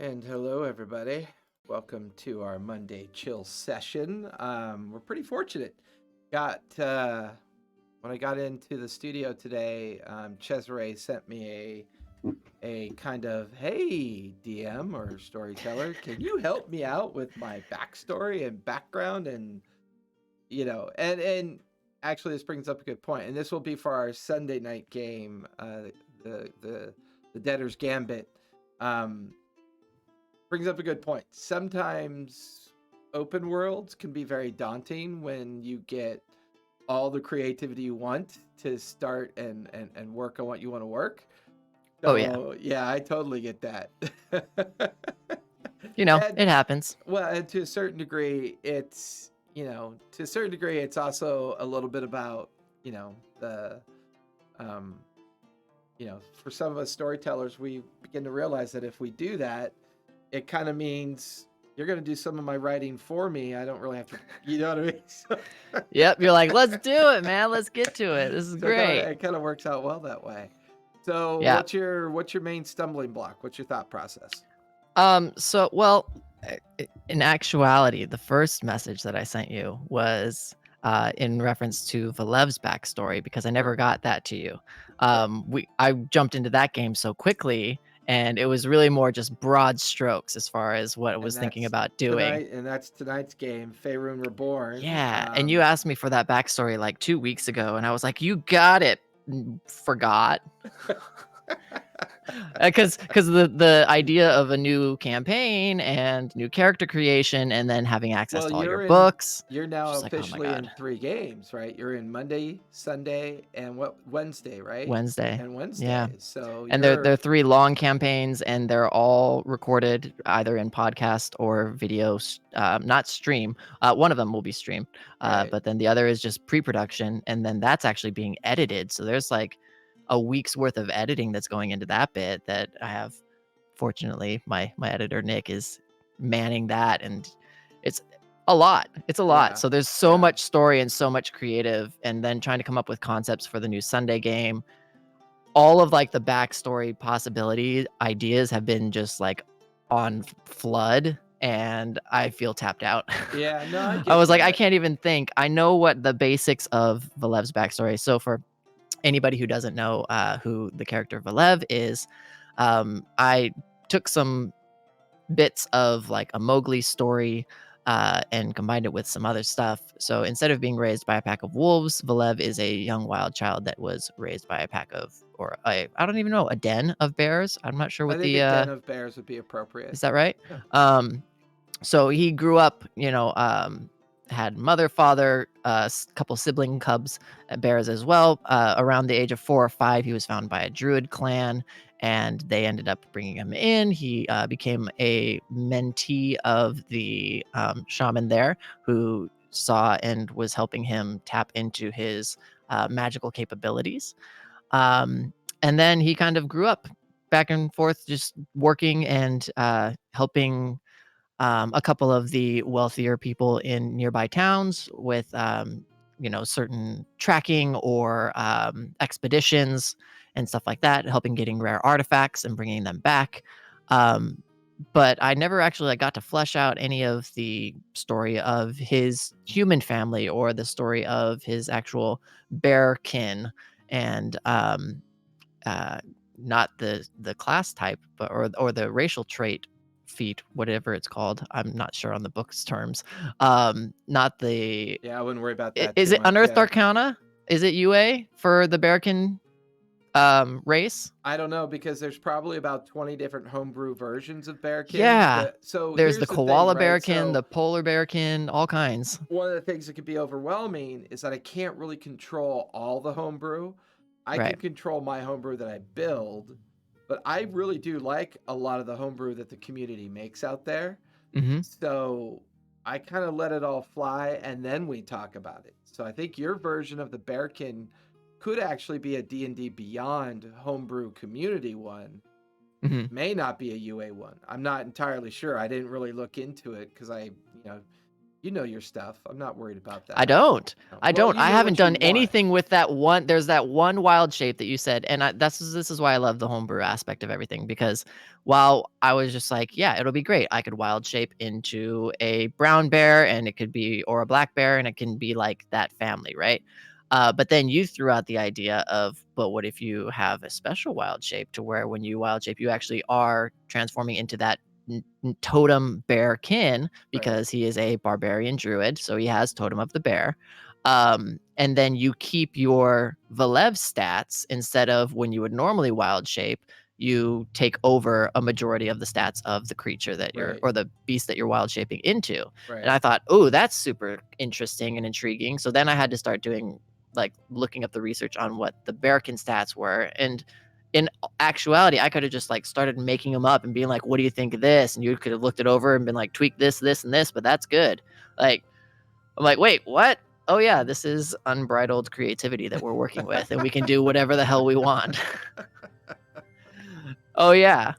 And hello, everybody. Welcome to our Monday chill session. We're pretty fortunate. Got When I got into the studio today, Cesare sent me a kind of, hey, DM or storyteller, can you help me out with my backstory and background and actually this brings up a good point, and this will be for our Sunday night game, the the the Debtor's Gambit. Um, Brings up a good point. Sometimes open worlds can be very daunting when you get all the creativity you want to start and work on what you want to work. Oh yeah. So yeah, I totally get that. And It happens. and to a certain degree, it's also a little bit about, the um, for some of us storytellers, we begin to realize that if we do that, it kind of means you're going to do some of my writing for me. I don't really have to, you know what I mean? Yep, you're like, let's do it, man. Let's get to it. This is So great. it kind of works out well that way. So Yeah. what's your main stumbling block? What's your thought process? In actuality, the first message that I sent you was in reference to Valev's backstory because I never Sure, got that to you. sure. I jumped into that game so quickly, and it was really more just broad strokes as far as what I And was thinking about doing. that's tonight's game, Faerun Reborn. Yeah, and you asked me for that backstory like 2 weeks ago, and I was like, "You got it." Forgot. Because the idea of a new campaign and new character creation and then having access Well, to all your books, you're now just like, oh my officially god, in 3 games, right? You're in Monday, Sunday, and what Wednesday, right? Wednesday, And yeah. Wednesday. So And they're you're 3 long campaigns, and they're all recorded either in podcast or video, not stream. One of them will be streamed, right. but then the other is just pre-production, and then that's actually being edited. So there's like a week's worth of editing that's going into that bit that I have. Fortunately, my editor Nick is manning that, and it's a lot. It's a lot. Yeah. So there's so Yeah. much story and so much creative, and then trying to come up with concepts for the new Sunday game. All of like the backstory possibility ideas have been just like on flood, and I feel tapped out. Yeah, no, I I get was like, I that. can't even think. I know what the basics of Valev's backstory. So for anybody who doesn't know who the character Valev is, I took some bits of like a Mowgli story and combined it with some other stuff. So instead of being raised by a pack of wolves, Valev is a young wild child that was raised by a pack of, or I don't even know, a den of bears. I'm not sure I what think a den the, of bears would be appropriate. is that right? Yeah. Um, so he grew up, had mother, father, couple sibling cubs, bears as well. Around the age of 4 or 5, he was found by a druid clan, and they ended up bringing him in. He became a mentee of the shaman there, who saw and was helping him tap into his magical capabilities. Um, and then he kind of grew up back and forth, just working and helping a couple of the wealthier people in nearby towns with certain tracking or expeditions and stuff like that, helping getting rare artifacts and bringing them back. um, but I never actually got to flesh out any of the story of his human family or the story of his actual bear kin, and uh, not the class type, but or the racial trait feat, whatever it's called. I'm not sure on the book's terms. Not the Yeah, I wouldn't worry about that is too it much. Unearthed Yeah. Arcana? Is it UA for the Bearkin race? I don't know because there's probably about 20 different homebrew versions of bearkin. Yeah. So There's the here's the thing, koala right? bearkin, So the polar bearkin, all kinds. one of the things that could be overwhelming is that I can't really control all the homebrew. I can Right. control my homebrew that I build, but I really do like a lot of the homebrew that the community makes out there. Mm-hmm. So I kind of let it all fly and then we talk about it. So I think your version of the Bearkin could actually be a D&D Beyond homebrew community one. Mm-hmm. May not be a UA one. I'm not entirely sure. I didn't really look into it because I You know your stuff. I'm not worried about I that. don't. No. I Well, don't. you I know haven't what you done want. anything with that one. There's that one wild shape that you said, and this is why I love the homebrew aspect of everything, because while I was just like, yeah, it'll be great. I could wild shape into a brown bear, and it could be, or a black bear, and it can be like that family, right? But then you threw out the idea of, but what if you have a special wild shape to where when you wild shape, you actually are transforming into that totem bear kin, Right. because he is a barbarian druid, so he has totem of the bear. And then you keep your Velev stats instead of when you would normally wild shape, you take over a majority of the stats of the creature that you're, Right. or the beast that you're wild shaping into. And Right. I thought, oh, that's super interesting and intriguing. So then I had to start doing, like, looking up the research on what the bearkin stats were. And in actuality, I could have just like started making them up and being like, what do you think of this? And you could have looked it over and been like, tweak this, this, and this, but that's good. Like, I'm like, wait, what? Oh yeah, this is unbridled creativity that we're working with, and we can do whatever the hell we want. Oh yeah.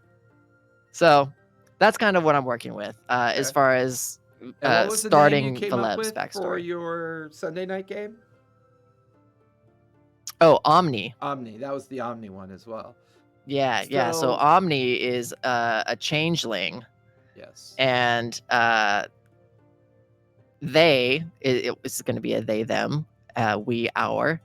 So that's kind of what I'm working with, as Okay. far as And what was the name you starting came up Valev's with for backstory. your Sunday night game? Oh, Omni. Omni. That was the Omni one as well. Yeah, yeah. So So, Omni is a changeling, yes. and it's going to be a they them, we our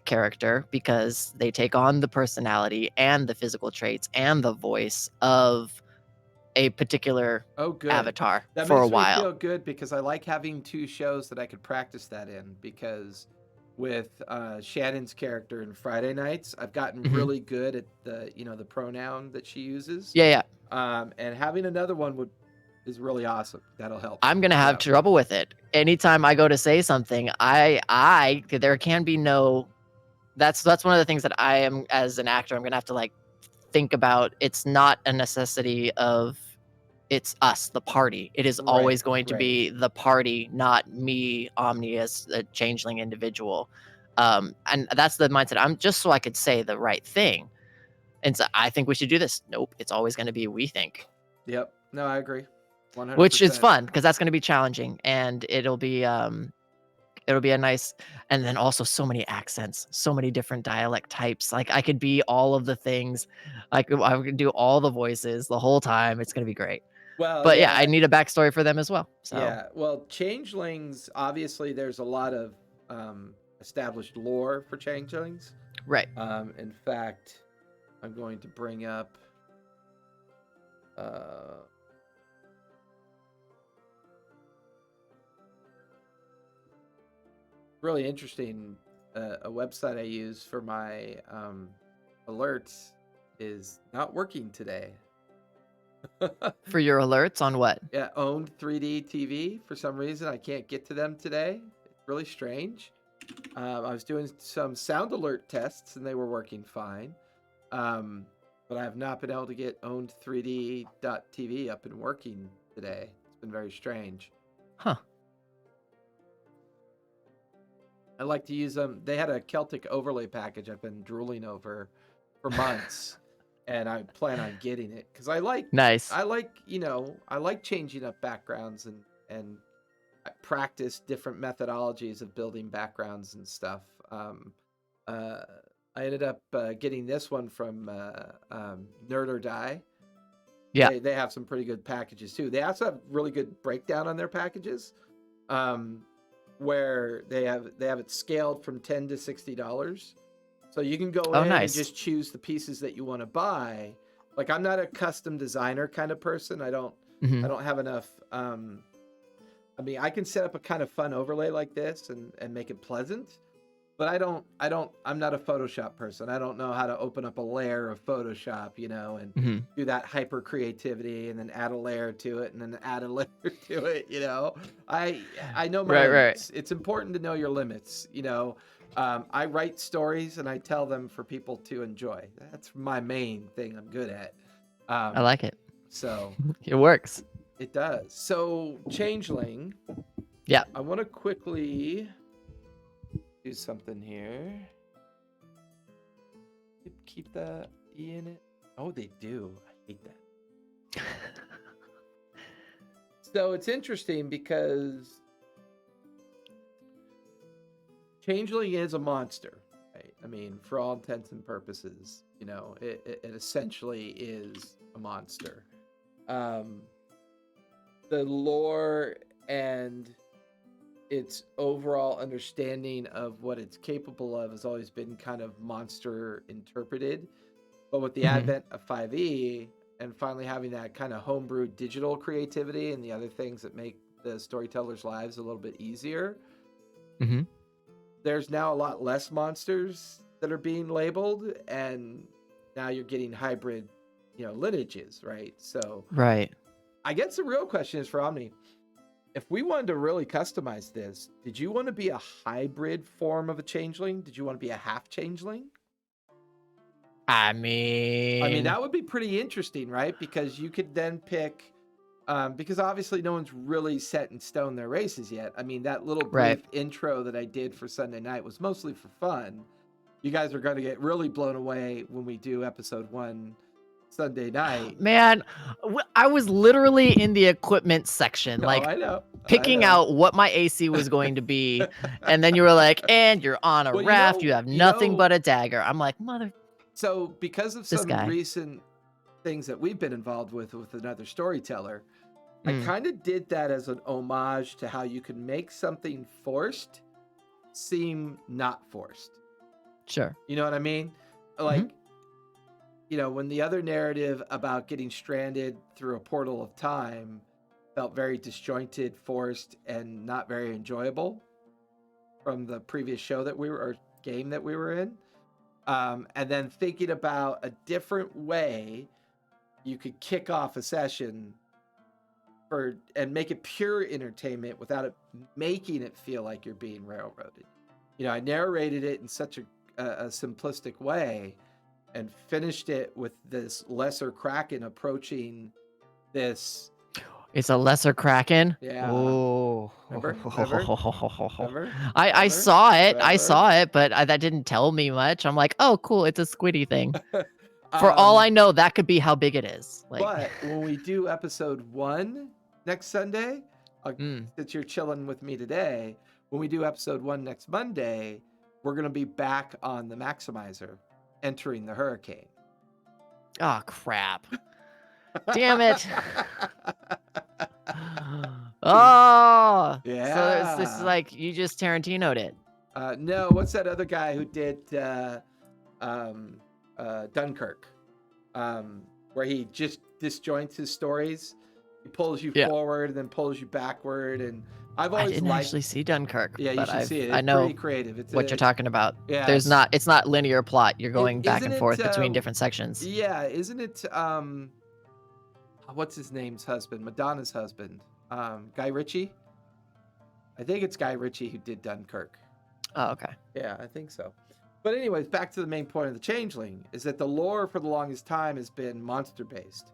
character, because they take on the personality and the physical traits and the voice of a particular Oh, good. avatar That for a makes me while. feel good because I like having two shows that I could practice that in. Because with Shannon's character in Friday Nights, I've gotten Hmm. really good at the pronoun that she uses. Yeah, yeah. And having another one is really awesome. That'll help. I'm gonna have Yeah. trouble with it. Anytime I go to say something, there can be no. That's one of the things that I am, as an actor, I'm gonna have to like think about. It's not a necessity of, it's us, the party. It is Right. always going to Right. be the party, not me, Omni, as a changeling individual. And that's the mindset. I'm just so I could say the right thing. And so I think we should do this. Nope, it's always going to be we think, Yep. No, I agree. which is 100%. fun because that's going to be challenging, and it'll be a nice. And then also so many accents, so many different dialect types. Like I could be all of the things. I could do all the voices the whole time. It's going to be great. Well, But yeah, I yeah. need a backstory for them as well. So Yeah. Well, changelings, obviously, there's a lot of established lore for changelings. right. In fact, I'm going to bring up uh, really interesting. A website I use for my alerts is not working today. For your alerts on what? Yeah, owned 3D TV. For some reason, I can't get to them today. It's really strange. I was doing some sound alert tests and they were working fine. But I have not been able to get owned 3D.tv up and working today. It's been very strange. Huh. I like to use them. They had a Celtic overlay package I've been drooling over for months, and I plan on getting it because Nice. I like changing up backgrounds and I practice different methodologies of building backgrounds and stuff. Uh, I ended up getting this one from Nerd or Die. Yeah. They have some pretty good packages too. They also have really good breakdown on their packages, where they have it scaled from $10 to $60. So you can go Oh, in and nice. just choose the pieces that you want to buy. Like I'm not a custom designer kind of person. I don't Hmm. have enough. I mean, I can set up a kind of fun overlay like this and make it pleasant, but I'm not a Photoshop person. I don't know how to open up a layer of Photoshop, and Hmm. do that hyper creativity and then add a layer to it and then add a layer to it. I know my Right, right. limits. It's important to know your limits. I write stories and I tell them for people to enjoy. That's my main thing I'm good at. I Um, like it. so It works. it does. So Changeling, Yeah. I want to quickly do something here. Keep the E in it. Oh, they do. I hate that. So it's interesting because Changeling is a monster, right? I mean, for all intents and purposes, it essentially is a monster. The lore and its overall understanding of what it's capable of has always been kind of monster interpreted. But with the advent of 5e and finally having that kind of homebrew digital creativity and the other things that make the storytellers' lives a little bit easier, there's now a lot less monsters that are being labeled, and now you're getting hybrid, lineages, right? So, right. I guess the real question is for Omni, if we wanted to really customize this, did you want to be a hybrid form of a changeling? Did you want to be a half changeling? I mean, that would be pretty interesting, right? Because you could then pick, because obviously no one's really set in stone their races yet. I mean, that little brief intro that I did for Sunday night was mostly for fun. You guys are going to get really blown away when we do episode 1 Sunday night. Man, I was literally in the equipment section, I know. picking out what my AC was going to be, and then you were like, and you're on a raft, you have nothing but a dagger. I'm like, mother. So because of some recent things that we've been involved with another storyteller, I kind of did that as an homage to how you can make something forced seem not forced. Sure. You know what I mean? Like, when the other narrative about getting stranded through a portal of time felt very disjointed, forced, and not very enjoyable from the previous show that or game that we were in. And then thinking about a different way you could kick off a session and make it pure entertainment without it making it feel like you're being railroaded. I narrated it in such a simplistic way and finished it with this lesser kraken approaching this. It's a lesser kraken. Yeah. Oh, Remember? I saw it. I saw it, but that didn't tell me much. I'm like, oh, cool. It's a squiddy thing. For all I know, that could be how big it is. But when we do episode 1 next Sunday, since you're chilling with me today, when we do episode 1 next Monday, we're going to be back on the Maximizer entering the hurricane. Oh, crap. Damn it. Oh. Yeah. So this is like, you just Tarantino'd it. No, what's that other guy who did Dunkirk? Where he just disjoints his stories. He pulls you forward and then pulls you backward, and I've always actually see Dunkirk. Yeah, you should see it. It's I know pretty creative. It's what you're talking about. Yeah, it's not linear plot. You're going back and forth between different sections. Yeah, isn't it? What's his name's husband? Madonna's husband, Guy Ritchie. I think it's Guy Ritchie who did Dunkirk. Oh, okay. Yeah, I think so. But anyways, back to the main point of the Changeling is that the lore for the longest time has been monster-based.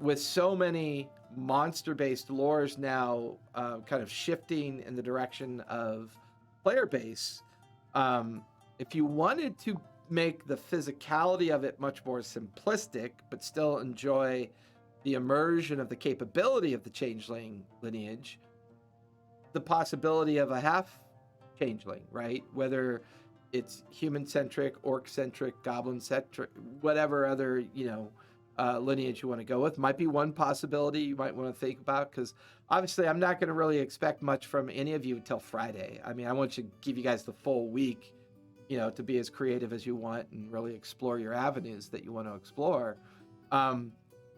With so many monster-based lores now kind of shifting in the direction of player base, if you wanted to make the physicality of it much more simplistic, but still enjoy the immersion of the capability of the Changeling lineage, the possibility of a half Changeling, right? Whether it's human-centric, orc-centric, goblin-centric, whatever other, lineage you want to go with might be one possibility you might want to think about, because obviously I'm not going to really expect much from any of you until Friday. I mean, I want to give you guys the full week, to be as creative as you want and really explore your avenues that you want to explore.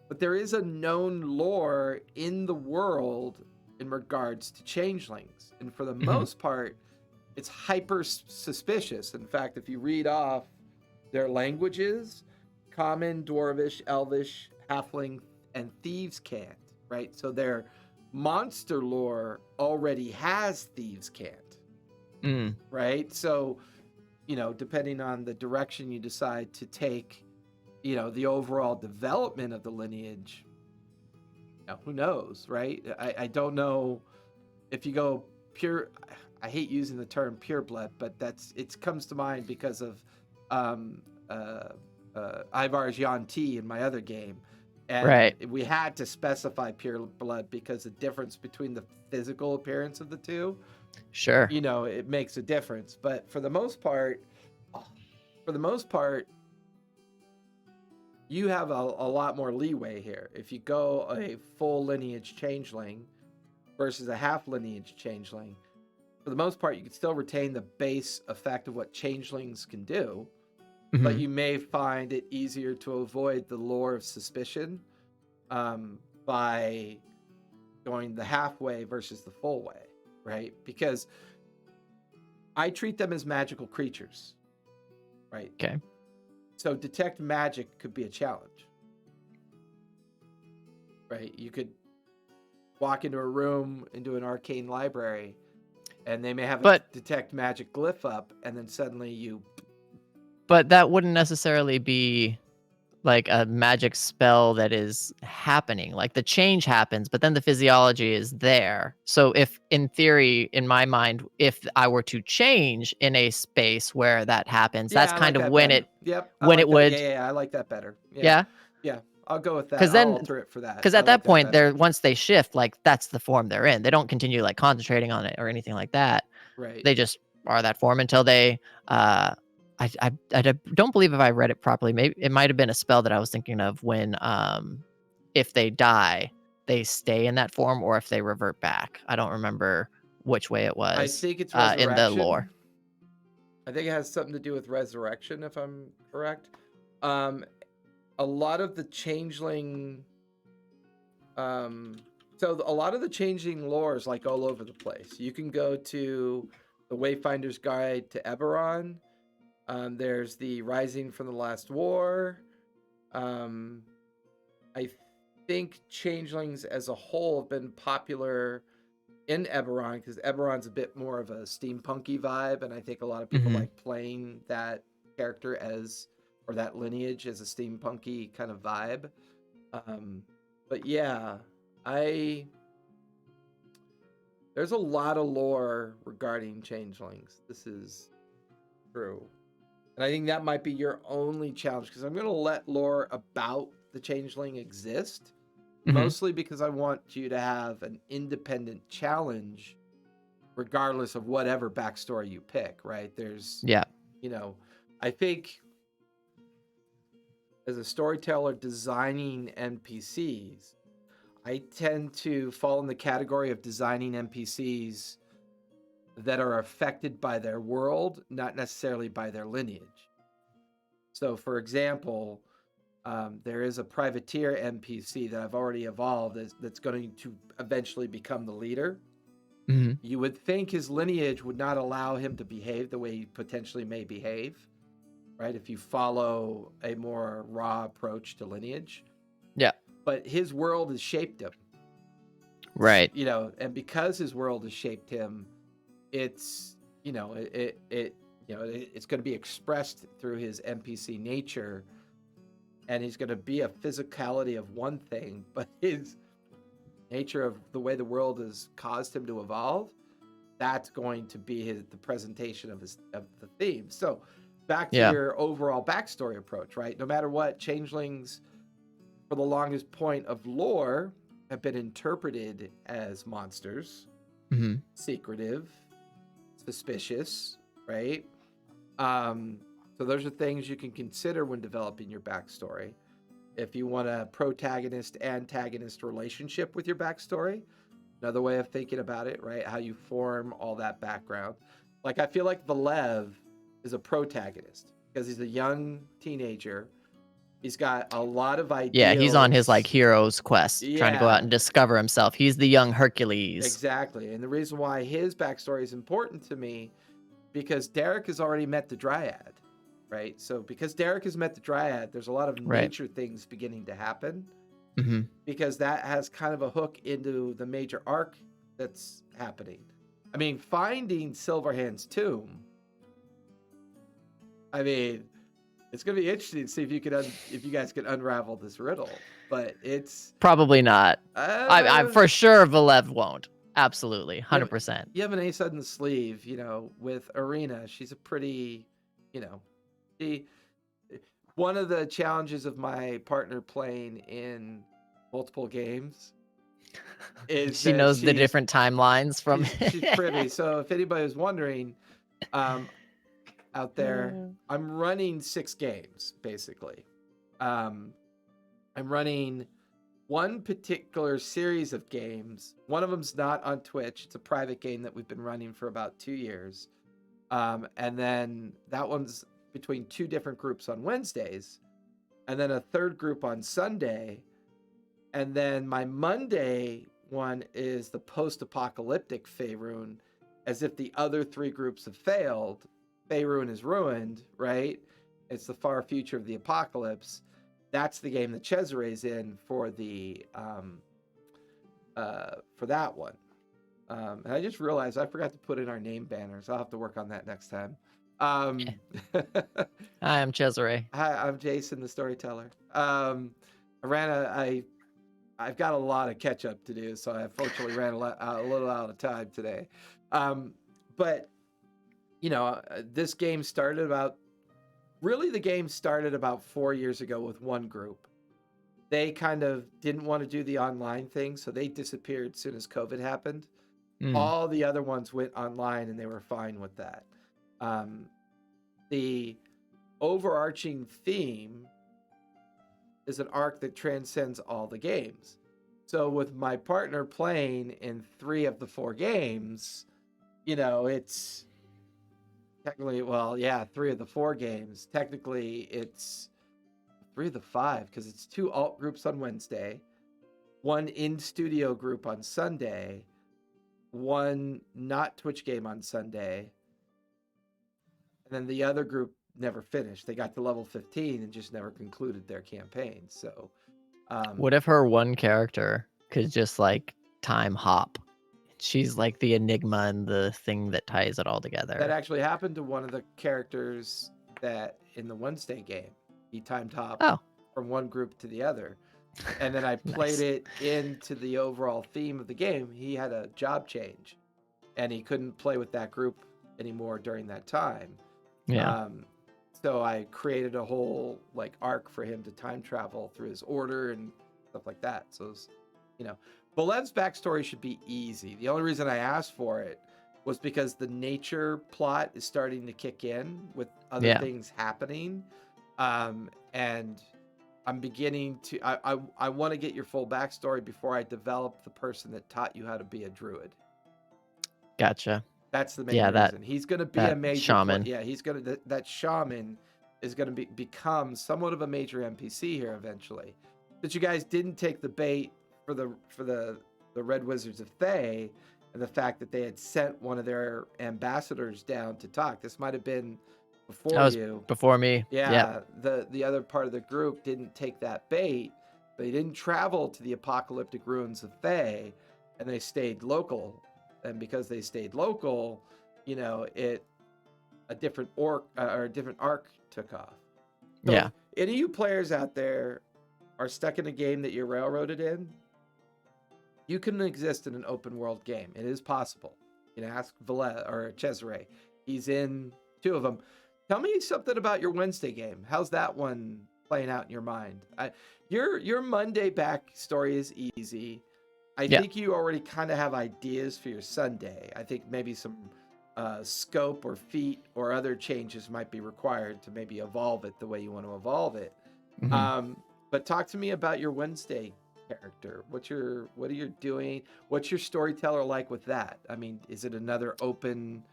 But there is a known lore in the world in regards to changelings, and for the most part, it's hyper suspicious. In fact, if you read off their languages, Common, Dwarvish, Elvish, Halfling, and Thieves' Cant, right? So their monster lore already has Thieves' Cant, right? So, depending on the direction you decide to take, the overall development of the lineage, who knows, right? I don't know if you go pure. I hate using the term pureblood, but it comes to mind because of Ivar's Yuan-Ti in my other game. And Right. we had to specify pure blood because the difference between the physical appearance of the two, Sure. it makes a difference. But for the most part, you have a lot more leeway here. If you go a full lineage changeling versus a half lineage changeling, for the most part, you can still retain the base effect of what changelings can do, but Mhm. you may find it easier to avoid the lore of suspicion by going the halfway versus the full way, right? Because I treat them as magical creatures, right? Okay. So detect magic could be a challenge, right? You could walk into a room, into an arcane library, and they may have a But detect magic glyph up, and then suddenly you... but that wouldn't necessarily be like a magic spell that is happening. Like the change happens, but then the physiology is there. So if in theory, in my mind, if I were to change in a space where that happens, that's Yeah, I kind like of that when better. it Yep, I when it like that. would, Yeah, I like that better. Yeah, yeah. yeah, I'll go with that. Because I'll then alter it for that. because I at like that that point better. they're once they shift, like that's the form they're in. They don't continue like concentrating on it or anything like that. Right. They just are that form until they don't believe if I read it properly. Maybe it might have been a spell that I was thinking of when if they die, they stay in that form or if they revert back. I don't remember which way it I was think it's in the lore. resurrection. I think it has something to do with resurrection, if I'm correct. A lot of the changeling, so a lot of the changeling lore is like all over the place. You can go to the Wayfinder's Guide to Eberron. There's the Rising from the Last War. I think changelings as a whole have been popular in Eberron because Eberron's a bit more of a steampunky vibe, and I think a lot of people like playing that character as, or that lineage as a steampunky kind of vibe. But yeah, there's a lot of lore regarding changelings. This is true. And I think that might be your only challenge because I'm going to let lore about the changeling exist, mostly because I want you to have an independent challenge regardless of whatever backstory you pick, right? There's, I think as a storyteller designing NPCs, I tend to fall in the category of designing NPCs that are affected by their world, not necessarily by their lineage. So, for example, there is a privateer NPC that I've already evolved that's going to eventually become the leader. You would think his lineage would not allow him to behave the way he potentially may behave, right? If you follow a more raw approach to lineage. Yeah. But his world has shaped him. Right. And because his world has shaped him, it's, it's going to be expressed through his NPC nature, and he's going to be a physicality of one thing, but his nature of the way the world has caused him to evolve, that's going to be the presentation of the theme. So back to your overall backstory approach, right? No matter what, changelings, for the longest point of lore, have been interpreted as monsters, secretive, suspicious, right? So those are things you can consider when developing your backstory. If you want a protagonist-antagonist relationship with your backstory, another way of thinking about it, right? How you form all that background. Like, I feel like Velev is a protagonist because he's a young teenager. He's got a lot of ideas. Yeah, he's on his like hero's quest, trying to go out and discover himself. He's the young Hercules. Exactly. And the reason why his backstory is important to me, because Derek has already met the Dryad, right? So because Derek has met the Dryad, there's a lot of nature things beginning to happen, because that has kind of a hook into the major arc that's happening. I mean, finding Silverhand's tomb, it's going to be interesting to see if you guys can unravel this riddle, but it's probably not. I'm for sure Velev won't. Absolutely, 100%. You have an ace in the sleeve, with Arena. She's a pretty, one of the challenges of my partner playing in multiple games is She that knows the different timelines from. she's privy. So if anybody was wondering, out there, I'm running 6 games basically. I'm running one particular series of games. One of them's not on Twitch. It's a private game that we've been running for about 2 years. And then that one's between 2 different groups on Wednesdays, and then a third group on Sunday. And then my Monday one is the post-apocalyptic Faerun, as if the other 3 groups have failed. Faerun is ruined, right? It's the far future of the apocalypse. That's the game that Cesare's in for the for that one. And I just realized I forgot to put in our name banners. I'll have to work on that next time. Hi, I'm Cesare. Hi, I'm Jason, the storyteller. I've got a lot of catch up to do, so I unfortunately ran a little out of time today. But you know, this game started about. Really, the game started about 4 years ago with one group. They kind of didn't want to do the online thing, so they disappeared as soon as COVID happened. All the other ones went online, and they were fine with that. The overarching theme is an arc that transcends all the games. So with my partner playing in 3 of the 4 games, you know, it's technically, well, yeah, 3 of the 4 games. Technically, it's 3 of the 5 because it's 2 alt groups on Wednesday, 1 in-studio group on Sunday, 1 not Twitch game on Sunday, and then the other group never finished. They got to level 15 and just never concluded their campaign. So, What if her one character could just like time hop? She's like the enigma and the thing that ties it all together. that actually happened to one of the characters that in the Wednesday game. He timed hopped from one group to the other. And then I played it into the overall theme of the game. He had a job change and he couldn't play with that group anymore during that time. Yeah. So I created a whole like arc for him to time travel through his order and stuff like that. So, it was, you know, Valev's backstory should be easy. The only reason I asked for it was because the nature plot is starting to kick in with other things happening. And I'm beginning to, I want to get your full backstory before I develop the person that taught you how to be a druid. Gotcha. That's the main reason. He's going to be a major shaman. he's going to, that shaman is going to become somewhat of a major NPC here eventually. That you guys didn't take the bait for the Red Wizards of Thay and the fact that they had sent one of their ambassadors down to talk. This might have been before you. Before me. Yeah. The other part of the group didn't take that bait. They didn't travel to the apocalyptic ruins of Thay, and they stayed local. And because they stayed local, you know, a different arc took off. So if any of you players out there are stuck in a game that you're railroaded in, you can exist in an open world game. It is possible. You can ask Valev or Cesare. He's in 2 of them. Tell me something about your Wednesday game. How's that one playing out in your mind? Your Monday backstory is easy. I think you already kind of have ideas for your Sunday. I think maybe some scope or feat or other changes might be required to maybe evolve it the way you want to evolve it. But talk to me about your Wednesday character. What are you doing? What's your storyteller like with that? I mean, is it another open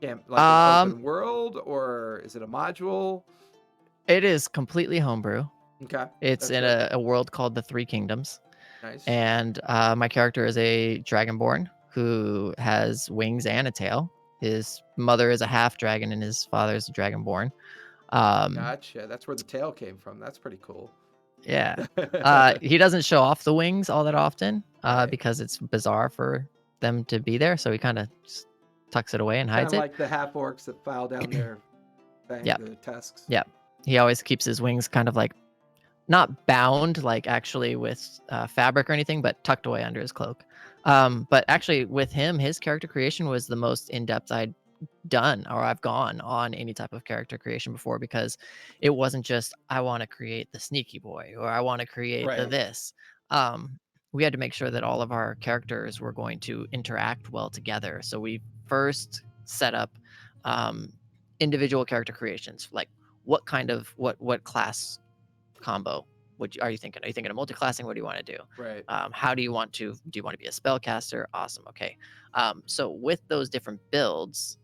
an open world, or is it a module? It is completely homebrew. Okay. It's in a world called the 3 Kingdoms. Nice. And my character is a dragonborn who has wings and a tail. His mother is a half dragon and his father is a dragonborn. Gotcha. That's where the tail came from. That's pretty cool. Yeah. He doesn't show off the wings all that often because it's bizarre for them to be there. So he kind of tucks it away and hides it. Like the half orcs that file down their their tusks. Yeah. He always keeps his wings kind of like not bound, like actually with fabric or anything, but tucked away under his cloak. But actually with him, his character creation was the most in-depth I'd done or I've gone on any type of character creation before, because it wasn't just I want to create the sneaky boy or I want to create the Right. this. Um, we had to make sure that all of our characters were going to interact well together. So we first set up um, individual character creations, like what class combo are you thinking? Are you thinking of multi-classing? What do you want to do? Right. How do you want to? Do you want to be a spellcaster? Awesome. Okay. So with those different builds,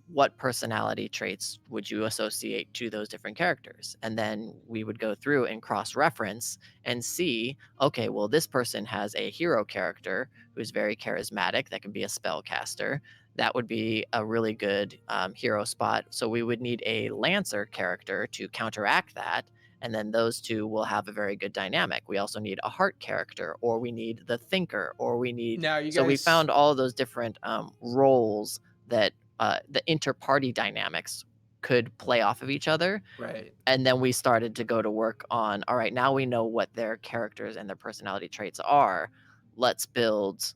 what personality traits would you associate to those different characters? And then we would go through and cross reference and see, okay, well, this person has a hero character who's very charismatic that can be a spellcaster. That would be a really good hero spot. So we would need a lancer character to counteract that. And then those two will have a very good dynamic. We also need a heart character, or we need the thinker, or we need. Now, you So we guys, found all of those different roles that the inter-party dynamics could play off of each other. right. And then we started to go to work on, all right, now we know what their characters and their personality traits are. Let's build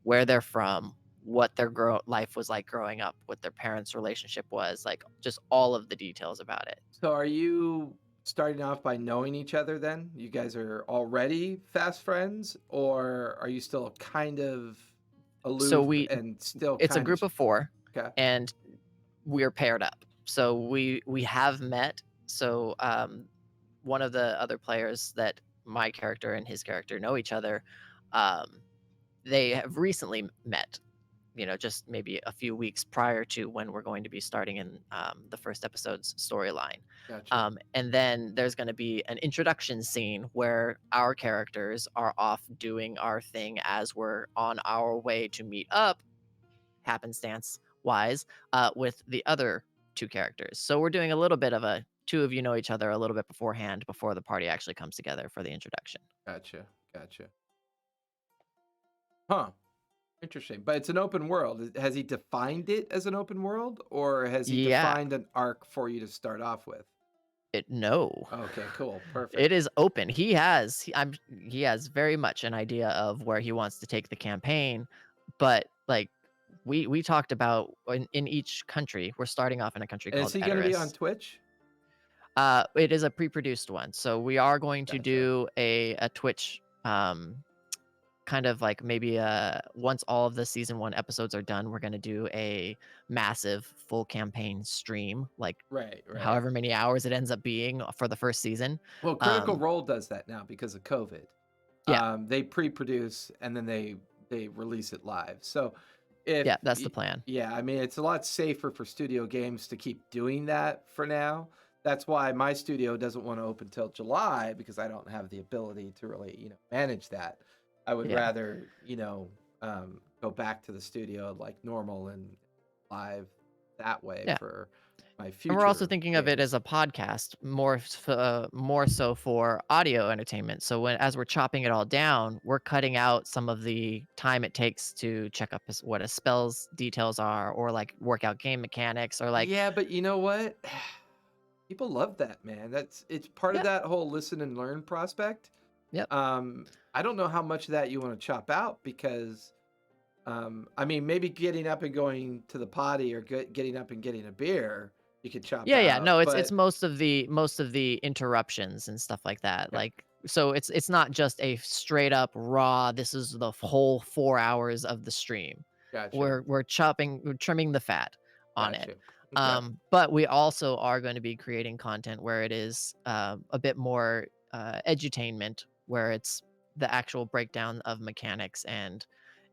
where they're from, what their life was like growing up, what their parents' relationship was, like just all of the details about it. So are you starting off by knowing each other then? You guys are already fast friends, or are you still kind of So aloof and still it's a kind of group of 4, okay? and we're paired up. So we have met. So one of the other players that my character and his character know each other, um, they have recently met, just maybe a few weeks prior to when we're going to be starting in the first episode's storyline. Gotcha. And then there's going to be an introduction scene where our characters are off doing our thing as we're on our way to meet up, happenstance wise, with the other two characters. So we're doing a little bit of a two of you know each other a little bit beforehand before the party actually comes together for the introduction. Gotcha. Gotcha. Huh. Interesting. But it's an open world. Has he defined it as an open world, or has he Yeah, defined an arc for you to start off with? no. Okay, cool. Perfect. It is open. He has very much an idea of where he wants to take the campaign, but like we talked about in each country, we're starting off in a country And is called he going to be on Edoras. Twitch? It is a pre-produced one, so we are going to Gotcha. do a Twitch kind of like maybe once all of the season 1 episodes are done, we're going to do a massive full campaign stream, like Right, right. however many hours it ends up being for the first season. Well, Critical Um Role does that now because of COVID. yeah, They pre-produce and then they release it live. So if yeah, that's the plan. yeah, I mean it's a lot safer for studio games to keep doing that for now. That's why my studio doesn't want to open till July because I don't have the ability to really, manage that. I would Yeah. rather, go back to the studio like normal and live that way Yeah. for my And we're also future thinking of it as games. a podcast, more so for audio entertainment. So as we're chopping it all down, we're cutting out some of the time it takes to check up what a spell's details are, or like work out game mechanics, or like, Yeah, but you know what? People love that, man. It's part of yeah, that whole listen and learn prospect. yep, Um, I don't know how much of that you want to chop out because, I mean, maybe getting up and going to the potty or getting up and getting a beer, you could chop yeah. out. No, it's But most of the interruptions and stuff like that. okay, Like, so it's not just a straight up raw. This is the whole 4 hours of the stream. gotcha, We're trimming the fat on it. gotcha. Okay, But we also are going to be creating content where it is a bit more edutainment, where it's the actual breakdown of mechanics. And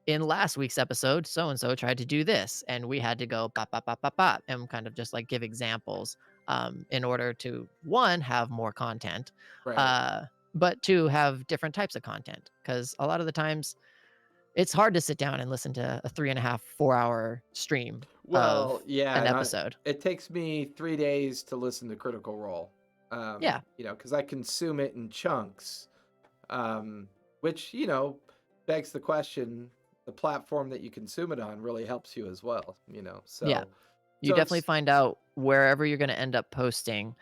in last week's episode, so and so tried to do this, and we had to go bop bop bop bop bop, and kind of just like give examples in order to, one, have more content, right. uh, but two, have different types of content, because a lot of the times it's hard to sit down and listen to a 3.5, 4 hour stream of Well, yeah, an and episode. it takes me 3 days to listen to Critical Role. Yeah, Because I consume it in chunks. Which begs the question: the platform that you consume it on really helps you as well. yeah. So You definitely it's find out wherever you're going to end up posting.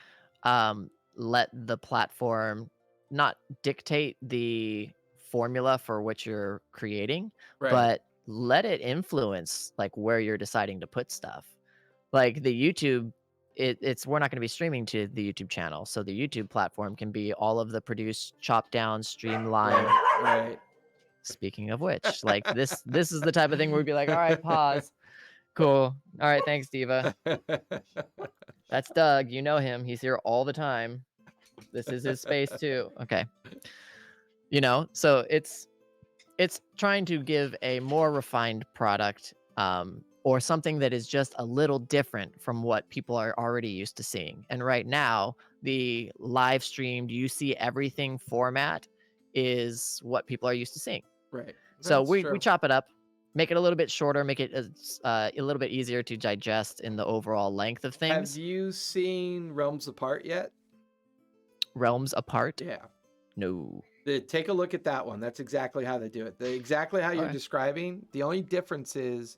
Let the platform not dictate the formula for what you're creating, right. but let it influence like where you're deciding to put stuff. Like the YouTube, it's we're not going to be streaming to the YouTube channel, so the YouTube platform can be all of the produced, chopped down, streamlined. Right, Speaking of which, like this is the type of thing where we'd be like, all right, pause. Cool. All right, thanks, Diva. right. That's Doug. You know him. He's here all the time. This is his space too. Okay. So it's trying to give a more refined product, or something that is just a little different from what people are already used to seeing. And right now, the live streamed you see everything format is what people are used to seeing. Right. So That's we true. chop it up, make it a little bit shorter, make it a little bit easier to digest in the overall length of Have things. you seen Realms Apart yet? Realms Apart? Yeah. No. Take a look at that one. That's exactly how they do it. Exactly how you're Okay. describing. The only difference is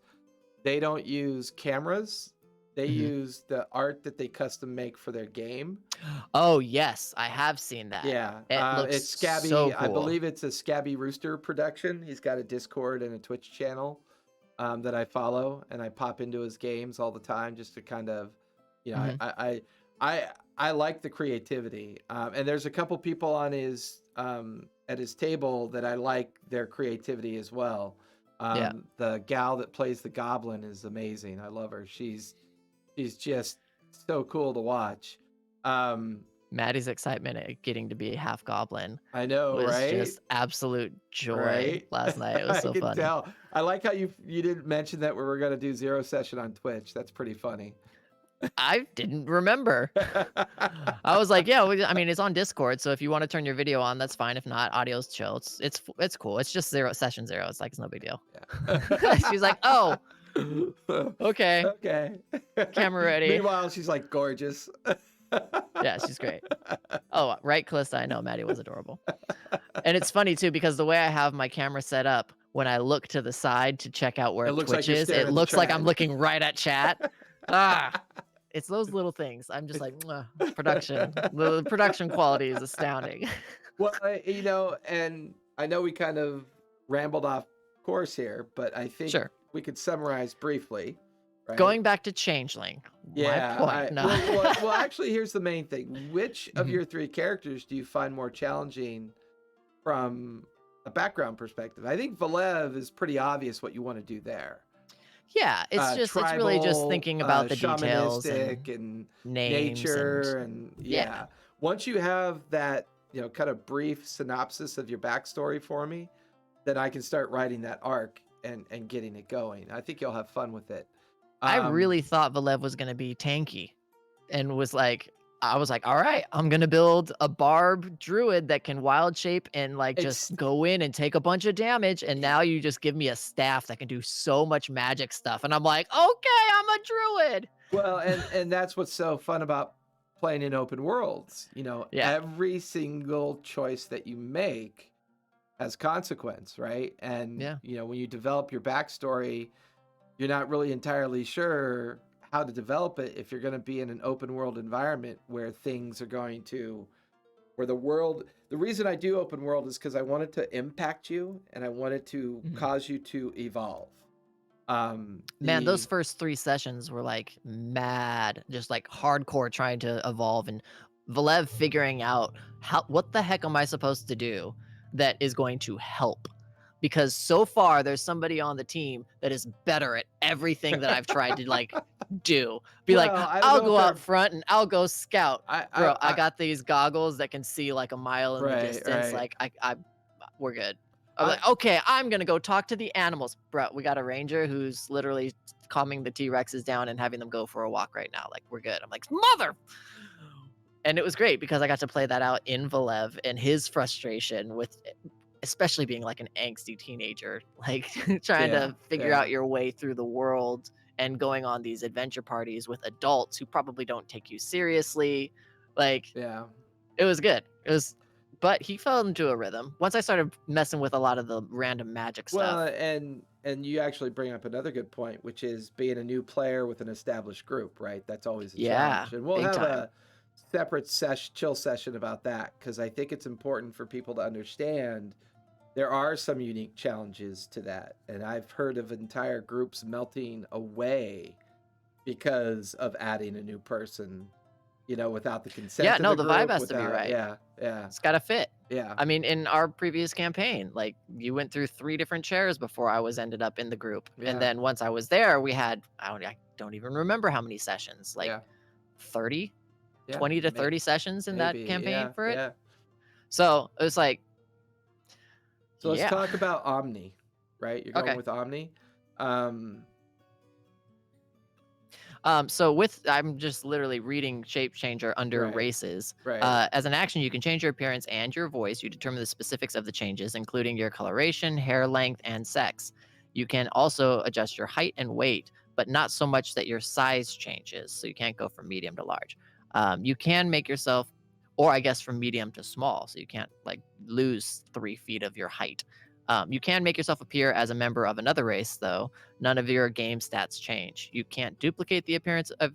they don't use cameras. They Mhm. use the art that they custom make for their game. Oh yes, I have seen that. Yeah. It looks It's Scabby. so I cool. believe it's a Scabby Rooster production. He's got a Discord and a Twitch channel that I follow, and I pop into his games all the time just to kind of, Mhm. I like the creativity. And there's a couple people on his at his table that I like their creativity as well. Yeah. The gal that plays the goblin is amazing. I love her. She's just so cool to watch. Maddie's excitement at getting to be half goblin I know, was right? just absolute joy Right? last night. It was I so can funny. tell. I like how you didn't mention that we were going to do Zero Session on Twitch. That's pretty funny. I didn't remember. I was like, yeah, I mean, it's on Discord, so if you want to turn your video on, that's fine. If not, audio's chill. It's cool. It's just session zero. It's like it's no big deal. Yeah. She's like, oh, okay, Okay. camera ready. Meanwhile, she's like gorgeous. Yeah, she's great. Oh, right, Calista. I know Maddie was adorable. And it's funny too because the way I have my camera set up, when I look to the side to check out where It looks like Twitch you're is, staring it at the looks like chat. I'm looking right at chat. It's those little things. I'm just like, "Mwah." Production. The production quality is astounding. Well, and I know we kind of rambled off course here, but I think Sure. we could summarize briefly. Right? Going back to Changeling. Yeah. My point. No. Well, actually, here's the main thing. Which of Mhm. your three characters do you find more challenging from a background perspective? I think Valev is pretty obvious what you want to do there. Yeah, it's really just Tribal, thinking about the details shamanistic and and names nature and and yeah. Once you have that, kind of brief synopsis of your backstory for me, then I can start writing that arc and getting it going. I think you'll have fun with it. I really thought Valev was gonna be tanky, and I was like, all right, I'm gonna build a barb druid that can wild shape and like It's just go in and take a bunch of damage. And now you just give me a staff that can do so much magic stuff, and I'm like, okay, I'm a druid. well, and that's what's so fun about playing in open worlds. Yeah. Every single choice that you make has consequence, right? And Yeah. when you develop your backstory, you're not really entirely sure how to develop it if you're going to be in an open world environment where the reason I do open world is because I want it to impact you and I want it to Mhm. cause you to evolve. Man, those first 3 sessions were like mad, just like hardcore trying to evolve, and Valev figuring out what the heck am I supposed to do that is going to help? Because so far there's somebody on the team that is better at everything that I've tried to like do. Well, I don't I'll know go if out front and I'll go scout. Bro, I I got these goggles that can see like a mile in the distance. right. Like we're good. I'm like, okay, I'm gonna go talk to the animals. Bro, we got a ranger who's literally calming the T-Rexes down and having them go for a walk right now. Like, we're good. I'm like, mother. And it was great because I got to play that out in Valev and his frustration with, especially being like an angsty teenager, like trying to figure out your way through the world and going on these adventure parties with adults who probably don't take you seriously. Like, it was good. But he fell into a rhythm once I started messing with a lot of the random magic stuff. Well, and you actually bring up another good point, which is being a new player with an established group, right? That's always a challenge. And we'll have a separate chill session about that because I think it's important for people to understand there are some unique challenges to that, and I've heard of entire groups melting away because of adding a new person, without the Yeah, consent of no, the the vibe group, has to be without, right. yeah, It's got to fit. yeah, I mean, in our previous campaign, like you went through 3 different chairs before I was ended up in the group. And yeah, then once I was there, we had I don't even remember how many sessions, like yeah, 30, yeah, 20 to 30 sessions in that maybe, campaign yeah, for it. yeah. So, it was like, So let's yeah. talk about Omni, right? You're going Okay. with Omni. Um, So I'm just literally reading Shape Changer under right, races. right, As an action, you can change your appearance and your voice. You determine the specifics of the changes, including your coloration, hair length, and sex. You can also adjust your height and weight, but not so much that your size changes. So you can't go from medium to large. You can make yourself, or I guess from medium to small. So you can't like lose 3 feet of your height. You can make yourself appear as a member of another race, though. None of your game stats change. You can't duplicate the appearance of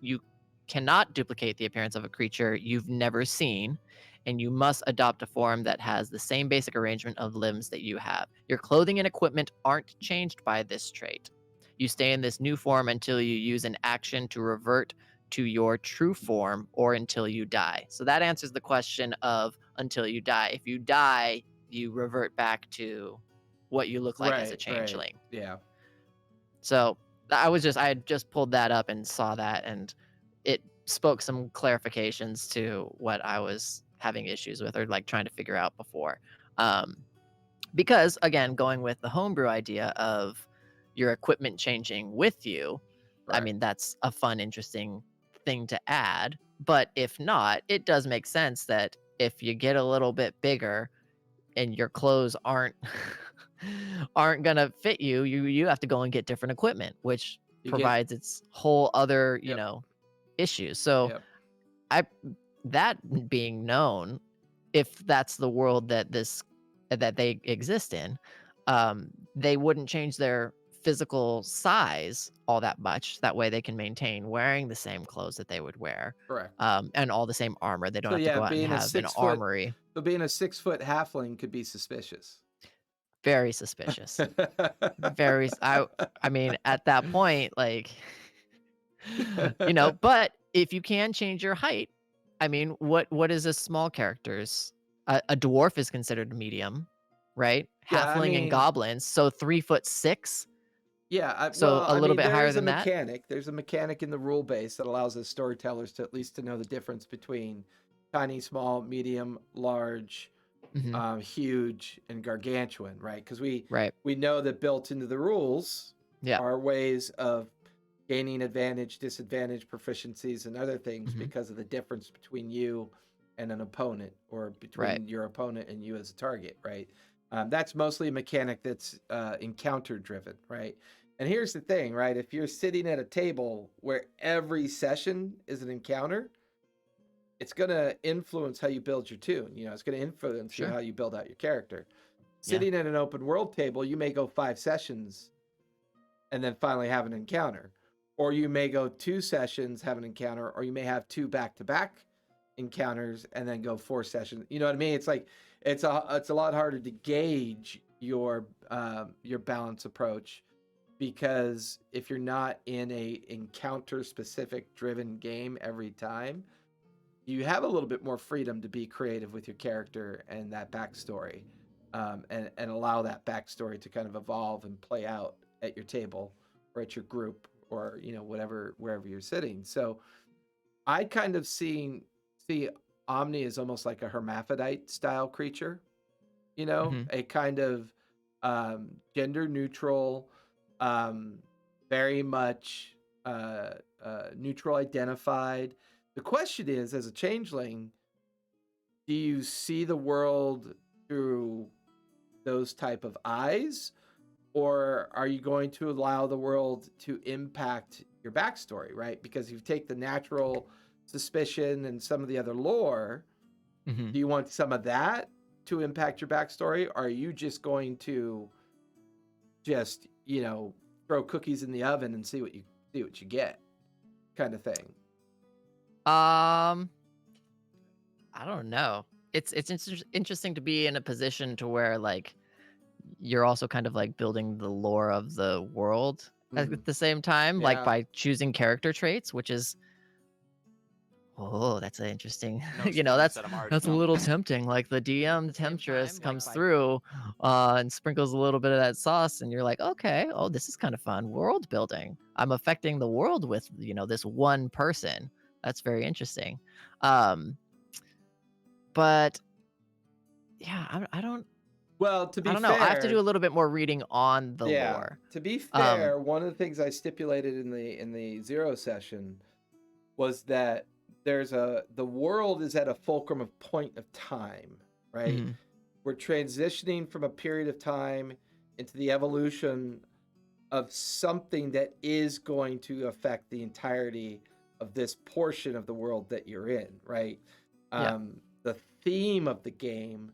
you cannot duplicate the appearance of a creature you've never seen, and you must adopt a form that has the same basic arrangement of limbs that you have. Your clothing and equipment aren't changed by this trait. You stay in this new form until you use an action to revert to your true form or until you die. So that answers the question of until you die. If you die, you revert back to what you look like as a right, right, changeling. yeah, So I had just pulled that up and saw that, and it spoke some clarifications to what I was having issues with or like trying to figure out before. Um, because again, going with the homebrew idea of your equipment changing with you, I right. mean, that's a fun, interesting thing to add. But if not, it does make sense that if you get a little bit bigger and your clothes aren't gonna fit you, you have to go and get different equipment, which You get, provides its whole other, yep, issues. So yep, I that being known, if that's the world that they exist in, they wouldn't change their physical size all that much. That way they can maintain wearing the same clothes that they would wear, correct. and all the same armor. They don't So have to yeah, go out and have an armory. being a 6 foot halfling could be suspicious. Very suspicious. Very I mean, at that point, like, but if you can change your height, I mean, what is a small character's a dwarf is considered medium, right? Yeah, I Halfling and mean, goblins, so 3'6", yeah, so a little bit there higher is a than that. mechanic. There's a mechanic in the rule base that allows us storytellers to at least to know the difference between tiny, small, medium, large, Mhm. huge, and gargantuan, right? Because Right. we know that built into the rules Yeah. are ways of gaining advantage, disadvantage, proficiencies, and other things Mhm. because of the difference between you and an opponent, or Right. between your opponent and you as a target, right? That's mostly a mechanic that's encounter driven, right? And here's the thing, right? If you're sitting at a table where every session is an encounter, it's going to influence how you build your tune. It's going to influence you Sure. how you build out your character. Yeah. Sitting at an open world table, you may go 5 sessions and then finally have an encounter, or you may go 2 sessions, have an encounter, or you may have 2 back-to-back encounters and then go 4 sessions. You know what I mean? It's like it's a lot harder to gauge your balance approach, because if you're not in a encounter specific driven game every time, you have a little bit more freedom to be creative with your character and that backstory, and allow that backstory to kind of evolve and play out at your table or at your group, or whatever, wherever you're sitting. So I kind of see Omni as almost like a hermaphrodite style creature, Mhm. a kind of gender neutral, um, very much neutral identified. The question is, as a changeling, do you see the world through those type of eyes, or are you going to allow the world to impact your backstory, right? Because if you take the natural suspicion and some of the other lore, Mhm. do you want some of that to impact your backstory, or are you just going to just throw cookies in the oven and see what you get, kind of thing? Um, I don't know. interesting to be in a position to where like you're also kind of like building the lore of the world Mhm. at the same time, like Yeah. by choosing character traits, which is that's an interesting. No spoilers that I'm already That's a little jealous. tempting. Like the DM temptress comes through, and sprinkles a little bit of that sauce, and you're like, okay, oh, this is kind of fun. World building. I'm affecting the world with this one person. That's very interesting. But yeah, Well, to I be don't know. I have to do a fair, little bit more reading on the yeah. lore. To be Um, fair, one of the things I stipulated in the zero session was that the world is at a fulcrum of point of time, right? mhm, We're transitioning from a period of time into the evolution of something that is going to affect the entirety of this portion of the world that you're in, right? yeah. The theme of the game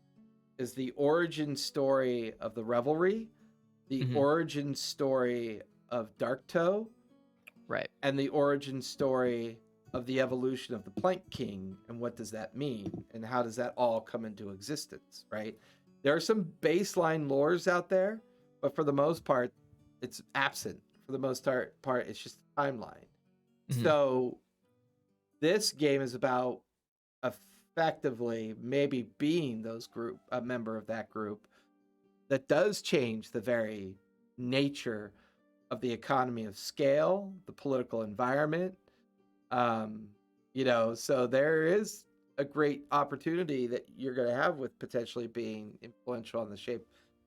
is the origin story of the Revelry, the Mhm, origin story of Darktoe, right. and the origin story of the evolution of the Plank King, and what does that mean, and how does that all come into existence, right? There are some baseline lores out there, but for the most part, it's absent. For the most part, it's just a timeline. Mhm, So this game is about effectively maybe being a member of that group that does change the very nature of the economy of scale, the political environment. Um, so there is a great opportunity that you're going to have with potentially being influential on the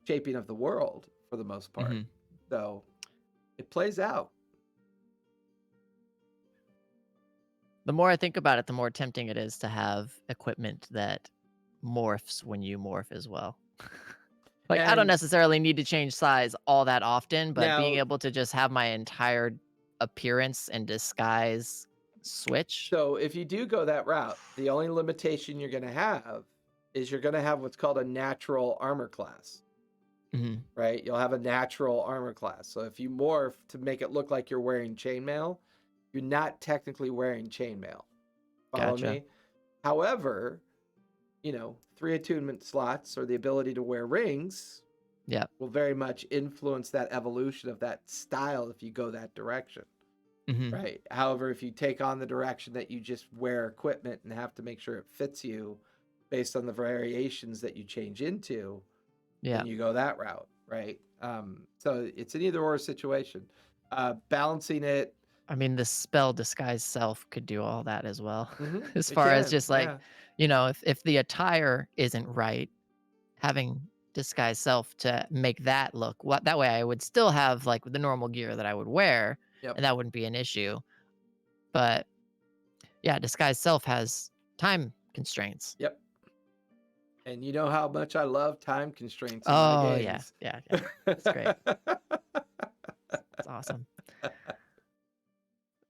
shaping of the world for the most part. mhm. So it plays out. The more I think about it, the more tempting it is to have equipment that morphs when you morph as well. Like, I don't And necessarily need to change size all that often, but being now, able to just have my entire appearance and disguise switch. so if you do go that route, the only limitation you're going to have is you're going to have what's called a natural armor class, Mhm, right? You'll have a natural armor class. So if you morph to make it look like you're wearing chainmail, you're not technically wearing chainmail. Follow gotcha. me? However, 3 attunement slots or the ability to wear rings Yeah. will very much influence that evolution of that style if you go that direction. Mhm, Right. However, if you take on the direction that you just wear equipment and have to make sure it fits you based on the variations that you change into, yeah. then you go that route, right? So it's an either or situation. Balancing it, I mean, the spell disguise self could do all that as well. As it far as can, just like, yeah. if the attire isn't right, having disguise self to make that look what that way I would still have like the normal gear that I would wear, Yep. and that wouldn't be an issue. But yeah, disguise self has time constraints. Yep. And you know how much I love time constraints in my Oh yeah, games. yeah, yeah. It's great. It's awesome.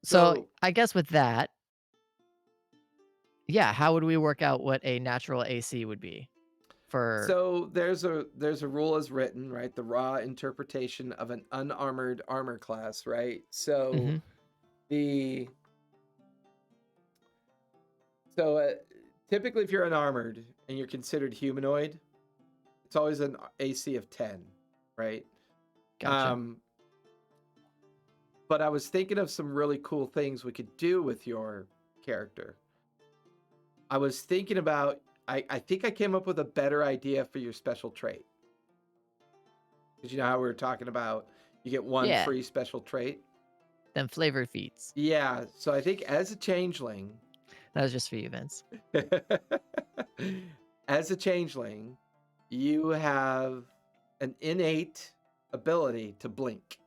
So So I guess with that, yeah, how would we work out what a natural AC would be for? So there's a rule as written, right? The raw interpretation of an unarmored armor class, right? So Hmm. the so typically if you're unarmored and you're considered humanoid, it's always an AC of 10, right? Gotcha. Um, but I was thinking of some really cool things we could do with your character. I was thinking about I think I came up with a better idea for your special trait. Because you know how we were talking about you get one Yeah, free special trait? then flavor feats. Yeah, so I think as a changeling, That was just for you, Vince. as a changeling, you have an innate ability to blink.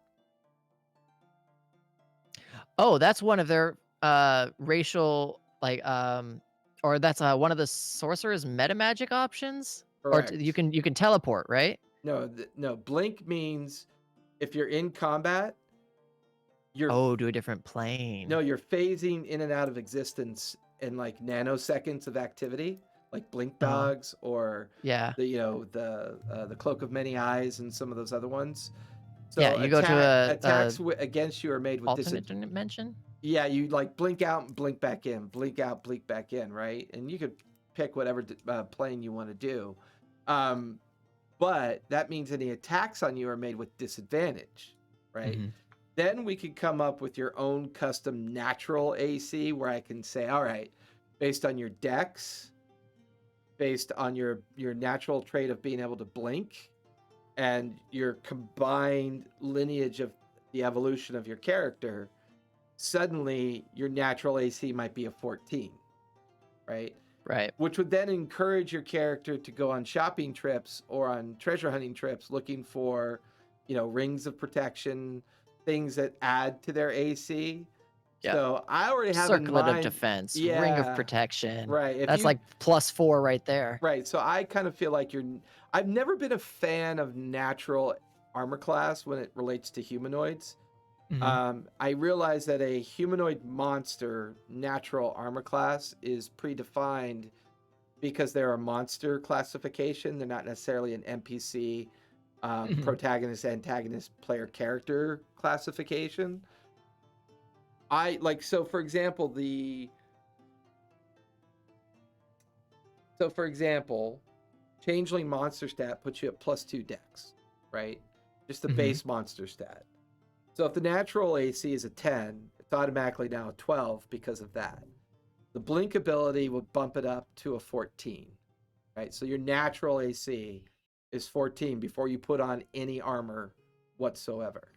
Oh, that's one of their racial like or that's one of the sorcerer's meta magic options? Or you Correct. can teleport, right? No, no, blink means if you're in combat, you're Oh, to a different plane. no, you're phasing in and out of existence in like nanoseconds of activity, like blink Uh-huh. dogs or Yeah. the cloak of many eyes and some of those other ones. Yeah, So you go to a attacks against you are made with alternate dimension? Yeah, you like blink out and blink back in, blink out, blink back in, right? And you could pick whatever plane you want to do. But that means any attacks on you are made with disadvantage, right? Mhm. Then we could come up with your own custom natural AC where I can say, all right, based on your dex, based on your natural trait of being able to blink, and your combined lineage of the evolution of your character, suddenly your natural AC might be a 14, right? Right. Which would then encourage your character to go on shopping trips or on treasure hunting trips looking for, rings of protection, things that add to their AC. Yep. So I already have in Circlet of mind, defense, ring of yeah, protection. right. That's like +4 right there. Right. So I kind of feel like I've never been a fan of natural armor class when it relates to humanoids. I realize that a humanoid monster natural armor class is predefined because they're a monster classification. They're not necessarily an NPC, protagonist, antagonist, player character classification. So for example, Changeling monster stat puts you at +2 dex, right? Just the base monster stat. So if the natural AC is a 10, it's automatically now a 12 because of that. The blink ability will bump it up to a 14, right? So your natural AC is 14 before you put on any armor whatsoever.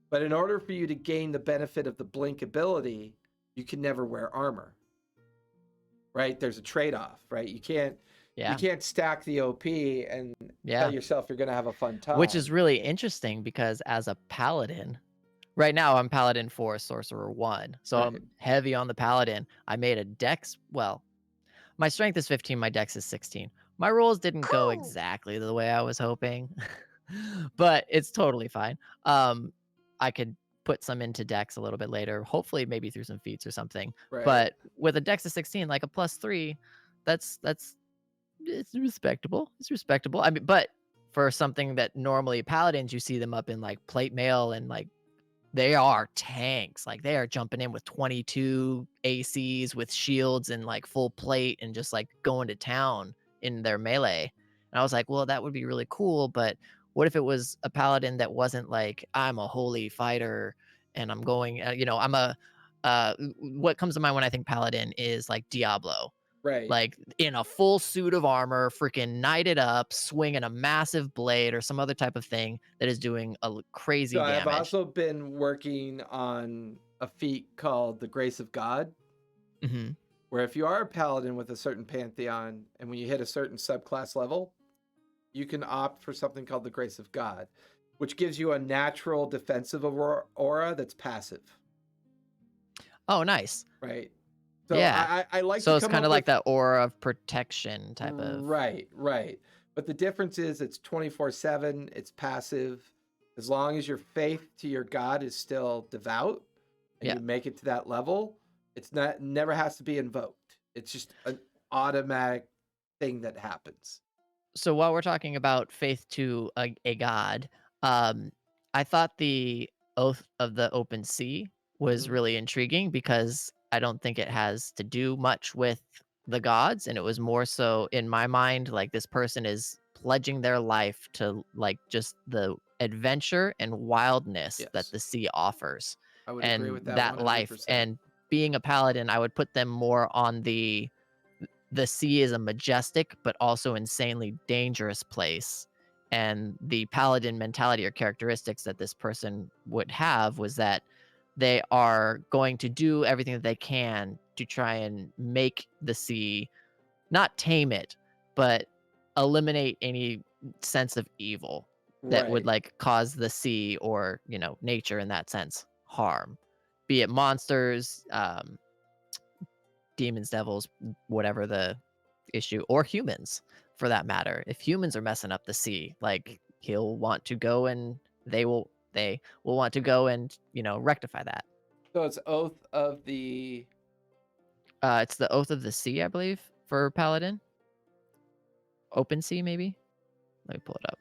But in order for you to gain the benefit of the blink ability, you can never wear armor, right? There's a trade-off, right? You can't stack the OP and tell yourself you're going to have a fun time. Which is really interesting because as a paladin, right now I'm paladin 4, sorcerer 1. So Right. I'm heavy on the paladin. I made a dex, well, my strength is 15, my dex is 16. My rolls didn't go exactly the way I was hoping, but it's totally fine. I could put some into dex a little bit later, hopefully maybe through some feats or something. Right. But with a dex of 16, like a +3, it's respectable. It's respectable. I mean, but for something that normally paladins, you see them up in like plate mail and like they are tanks. Like they are jumping in with 22 ACs with shields and like full plate and just like going to town in their melee. And I was like, well, that would be really cool. But what if it was a paladin that wasn't like, I'm a holy fighter and I'm going, what comes to mind when I think paladin is like Diablo. Right. Like in a full suit of armor, freaking knighted up, swinging a massive blade or some other type of thing that is doing a crazy damage. I've also been working on a feat called the Grace of God, where if you are a paladin with a certain pantheon, and when you hit a certain subclass level, you can opt for something called the Grace of God, which gives you a natural defensive aura that's passive. Oh, nice. Right. So yeah. I like so it's kind of like that aura of protection type of. Right. But the difference is it's 24/7, it's passive. As long as your faith to your God is still devout and you make it to that level, it's never has to be invoked. It's just an automatic thing that happens. So while we're talking about faith to a god, I thought the Oath of the Open Sea was really intriguing because I don't think it has to do much with the gods, and it was more so in my mind like this person is pledging their life to like just the adventure and wildness that the sea offers. I would agree with that. That 100%. life, and being a paladin, I would put them more on the sea is a majestic but also insanely dangerous place. And the paladin mentality or characteristics that this person would have was that they are going to do everything that they can to try and make the sea, not tame it, but eliminate any sense of evil that would like cause the sea or, nature in that sense harm, be it monsters, demons, devils, whatever the issue, or humans for that matter. If humans are messing up the sea, like he'll want to go and they will want to go and rectify that. So it's Oath of the it's the Oath of the Sea, I believe, for paladin. Open Sea, maybe. Let me pull it up.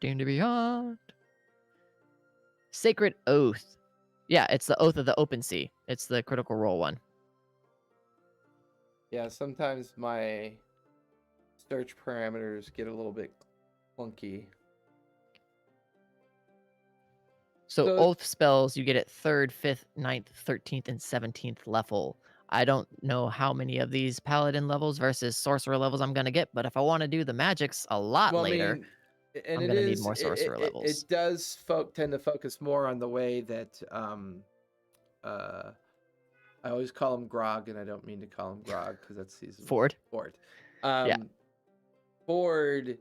Dune to Beyond. Sacred Oath. Yeah, it's the Oath of the Open Sea. It's the Critical Role one. Yeah, sometimes my search parameters get a little bit clunky. So So, oath spells you get at 3rd, 5th, 9th, 13th, and 17th level. I don't know how many of these paladin levels versus sorcerer levels I'm gonna get, but if I want to do the magics a lot well, I later, mean, and I'm it gonna need is more sorcerer levels. it does tend to focus more on the way that uh I always call him Grog, and I don't mean to call him Grog because that's season Ford. Ford. Yeah. Um, Ford,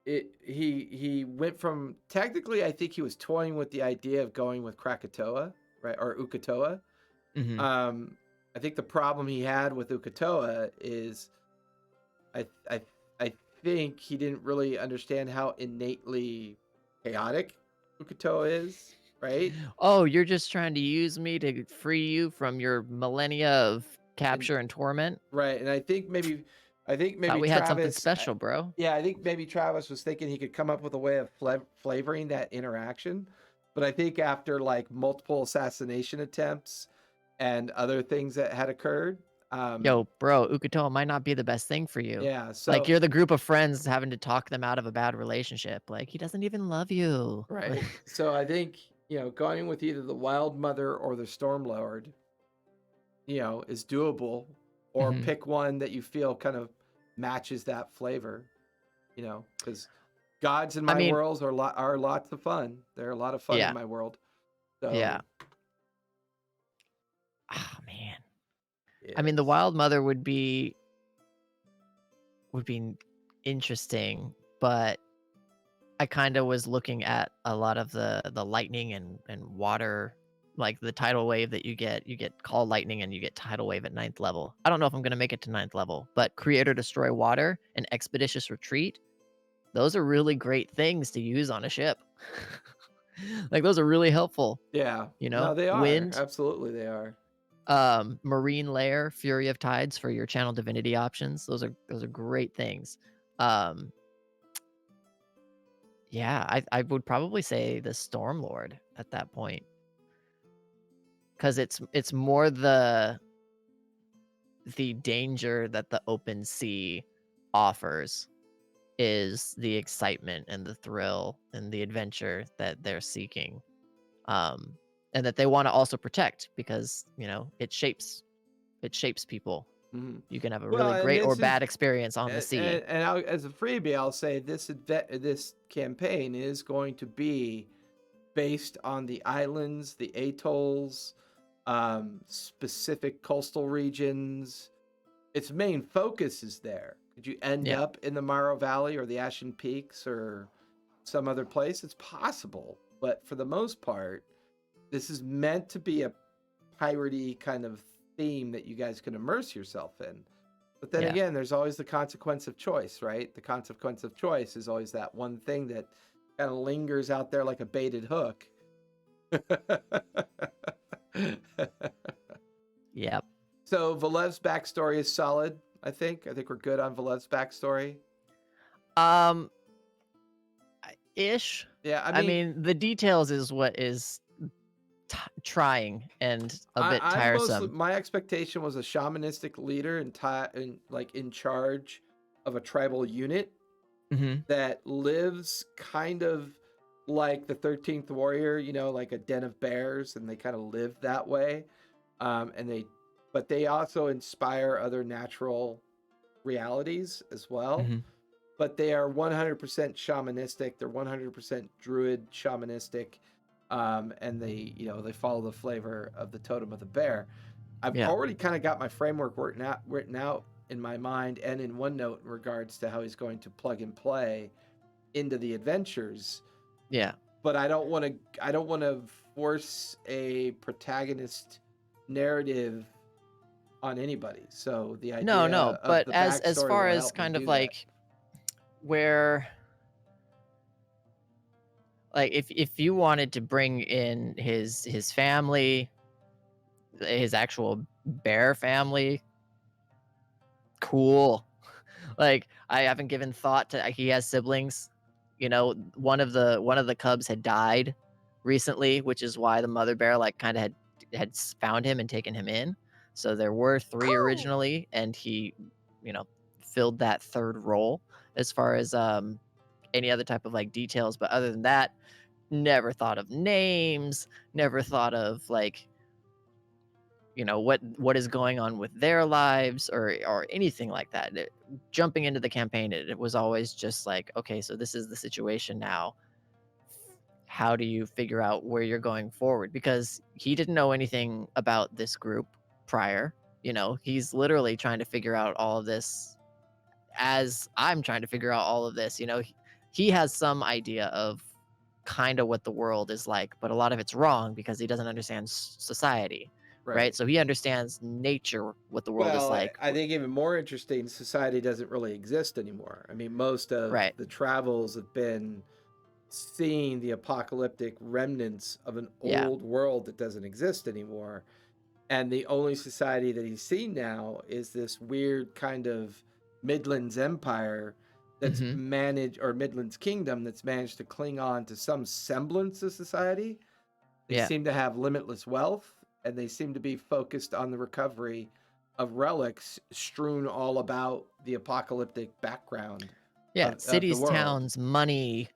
he went from technically, I think he was toying with the idea of going with Krakatoa, right, or Ukatoa. Hmm. Um, I think the problem he had with Ukatoa is I I I think he didn't really understand how innately chaotic Ukatoa is, right? Oh, you're just trying to use me to free you from your millennia of And capture and torment? right, and I think Thought maybe we had something Travis, special, bro. yeah, I think maybe Travis was thinking he could come up with a way of flavoring that interaction, but I think after like multiple assassination attempts and other things that had occurred, Yo, bro, Ukatoa might not be the best thing for you. yeah, Like, so you're the group of friends having to talk them out of a bad relationship. Like, he doesn't even love you. right, so I think going with either the Wild Mother or the Stormlord, is doable, or Hmm. pick one that you feel kind of matches that flavor, because gods in I my mean, worlds are lots of fun. They're a lot of fun in yeah, my world. yeah. So Oh man. I mean, the yes, Wild Mother would be interesting, but I kind of was looking at a lot of the lightning and water, like the tidal wave that you get. You get call lightning and you get tidal wave at 9th level. I don't know if I'm gonna make it to 9th level, but create or destroy water and expeditious retreat, those are really great things to use on a ship. Like those are really helpful, yeah, you no, know? they are, Wind, absolutely they are. marine layer, fury of tides for your channel divinity options. Those are great things. Um, yeah, I would probably say the Storm Lord at that point, because it's more the danger that the open sea offers is the excitement and the thrill and the adventure that they're seeking. Um, and that they want to also protect because, it shapes people. Mhm. You can have a Well, really and great or this is bad experience on the sea. as a freebie, I'll say this campaign is going to be based on the islands, the atolls, specific coastal regions. Its main focus is there. Could you end Yeah. up in the Morrow Valley or the Ashen Peaks or some other place? It's possible, but for the most part, this is meant to be a piratey kind of theme that you guys can immerse yourself in. But then Yeah. again, there's always the consequence of choice, right? The consequence of choice is always that one thing that kind of lingers out there like a baited hook. Yep. So Valev's backstory is solid, I think. I think we're good on Valev's backstory. Um, ish. Yeah, I I mean, mean, the details is what is trying and a bit I'm mostly tiresome. my expectation was a shamanistic leader in charge of a tribal unit Hmm. that lives kind of like the 13th warrior, like a den of bears, and they kind of live that way. And they also inspire other natural realities as well. Hmm. But they are 100% shamanistic. They're 100% druid shamanistic. And they follow the flavor of the totem of the bear. I've Yeah. already kind of got my framework written out in my mind and in OneNote in regards to how he's going to plug and play into the adventures. Yeah. But I don't want to force a protagonist narrative on anybody. So the No, idea no, of but the as backstory far will as help me kind of do that. where like if you wanted to bring in his family, his actual bear family, cool. Like I haven't given thought to he has siblings. One of the cubs had died recently, which is why the mother bear like kind of had found him and taken him in. So there were 3 originally, and he, you know, filled that 3rd role as far as, any other type of, like, details, but other than that, never thought of names, never thought of, like, what is going on with their lives or anything like that. Jumping into the campaign, it was always just like, okay, so this is the situation now. How do you figure out where you're going forward? Because he didn't know anything about this group prior. He's literally trying to figure out all of this as I'm trying to figure out all of this. He has some idea of kind of what the world is like, but a lot of it's wrong because he doesn't understand society, right? Right. So he understands nature, what the world is Well, like. I think even more interesting, society doesn't really exist anymore. I mean, most of Right. the travels have been seeing the apocalyptic remnants of an Yeah. old world that doesn't exist anymore. And the only society that he's seen now is this weird kind of Midlands Empire that's Hmm. managed, or Midlands Kingdom that's managed to cling on to some semblance of society. They Yeah. seem to have limitless wealth, and they seem to be focused on the recovery of relics strewn all about the apocalyptic background Yeah. of the Cities, world. towns, money,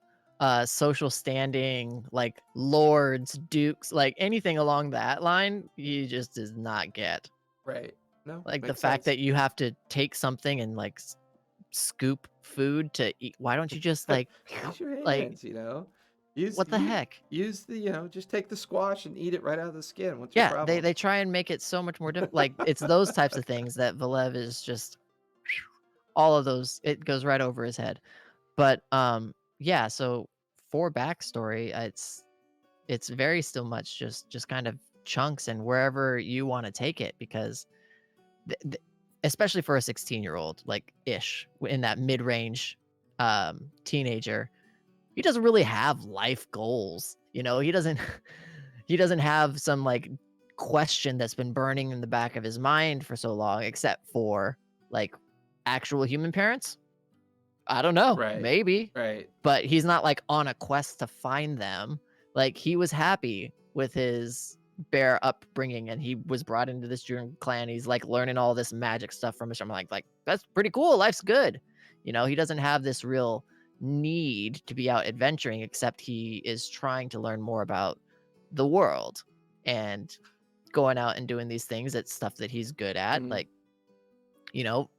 social standing, like lords, dukes, like anything along that line, he just does not get. Right. No, Like the makes fact sense. that you have to take something and like scoop food to eat. Why don't you just like, Use your like hands, you know. Use what the heck? use the, just take the squash and eat it right out of the skin. What's your Yeah, they problem? they try and make it so much more difficult. Like it's those types of things that Velev is just all of those. It goes right over his head. But yeah. So for backstory, it's very still much just kind of chunks and wherever you want to take it because th- th- especially for a 16-year-old like ish in that mid-range teenager, he doesn't really have life goals. He doesn't he doesn't have some like question that's been burning in the back of his mind for so long, except for like actual human parents. I don't know, Right. maybe, Right. but he's not like on a quest to find them. Like he was happy with his bear upbringing and he was brought into this Druid clan. He's like learning all this magic stuff from his. I'm like that's pretty cool. Life's good. He doesn't have this real need to be out adventuring, except he is trying to learn more about the world and going out and doing these things. It's stuff that he's good at. Mhm. Like,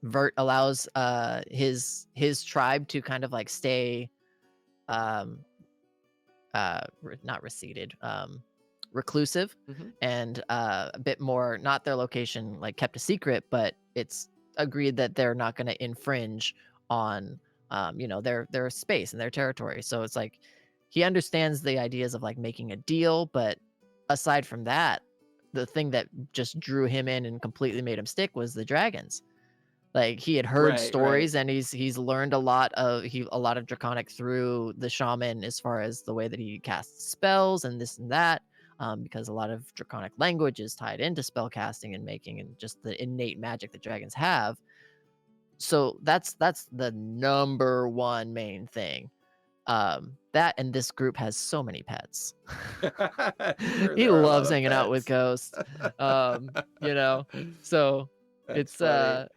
Vert allows his tribe to kind of like stay um not receded, reclusive, Mhm. and a bit more, not their location like kept a secret, but it's agreed that they're not going to infringe on their space and their territory. So it's like he understands the ideas of like making a deal, but aside from that, the thing that just drew him in and completely made him stick was the dragons. Like, he had heard Right, right. stories and he's learned a lot of draconic through the shaman as far as the way that he casts spells and this and that, because a lot of draconic language is tied into spell casting and making and just the innate magic that dragons have. So that's the number one main thing. That and this group has so many pets. Sure, He there are a lot loves of hanging out with pets. ghosts. So That's it's funny.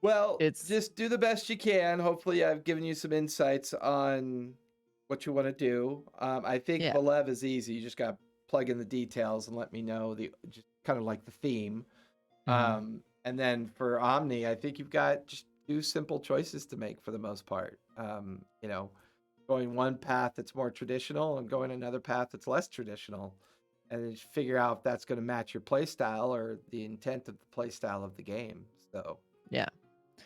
Well, it's just do the best you can. Hopefully, I've given you some insights on what you want to do. I think yeah. Belev is easy. You just got to plug in the details and let me know the just kind of like the theme. Mhm. And then for Omni, I think you've got just two simple choices to make for the most part. Going one path that's more traditional and going another path that's less traditional, and then just figure out if that's going to match your play style or the intent of the play style of the game. So Yeah.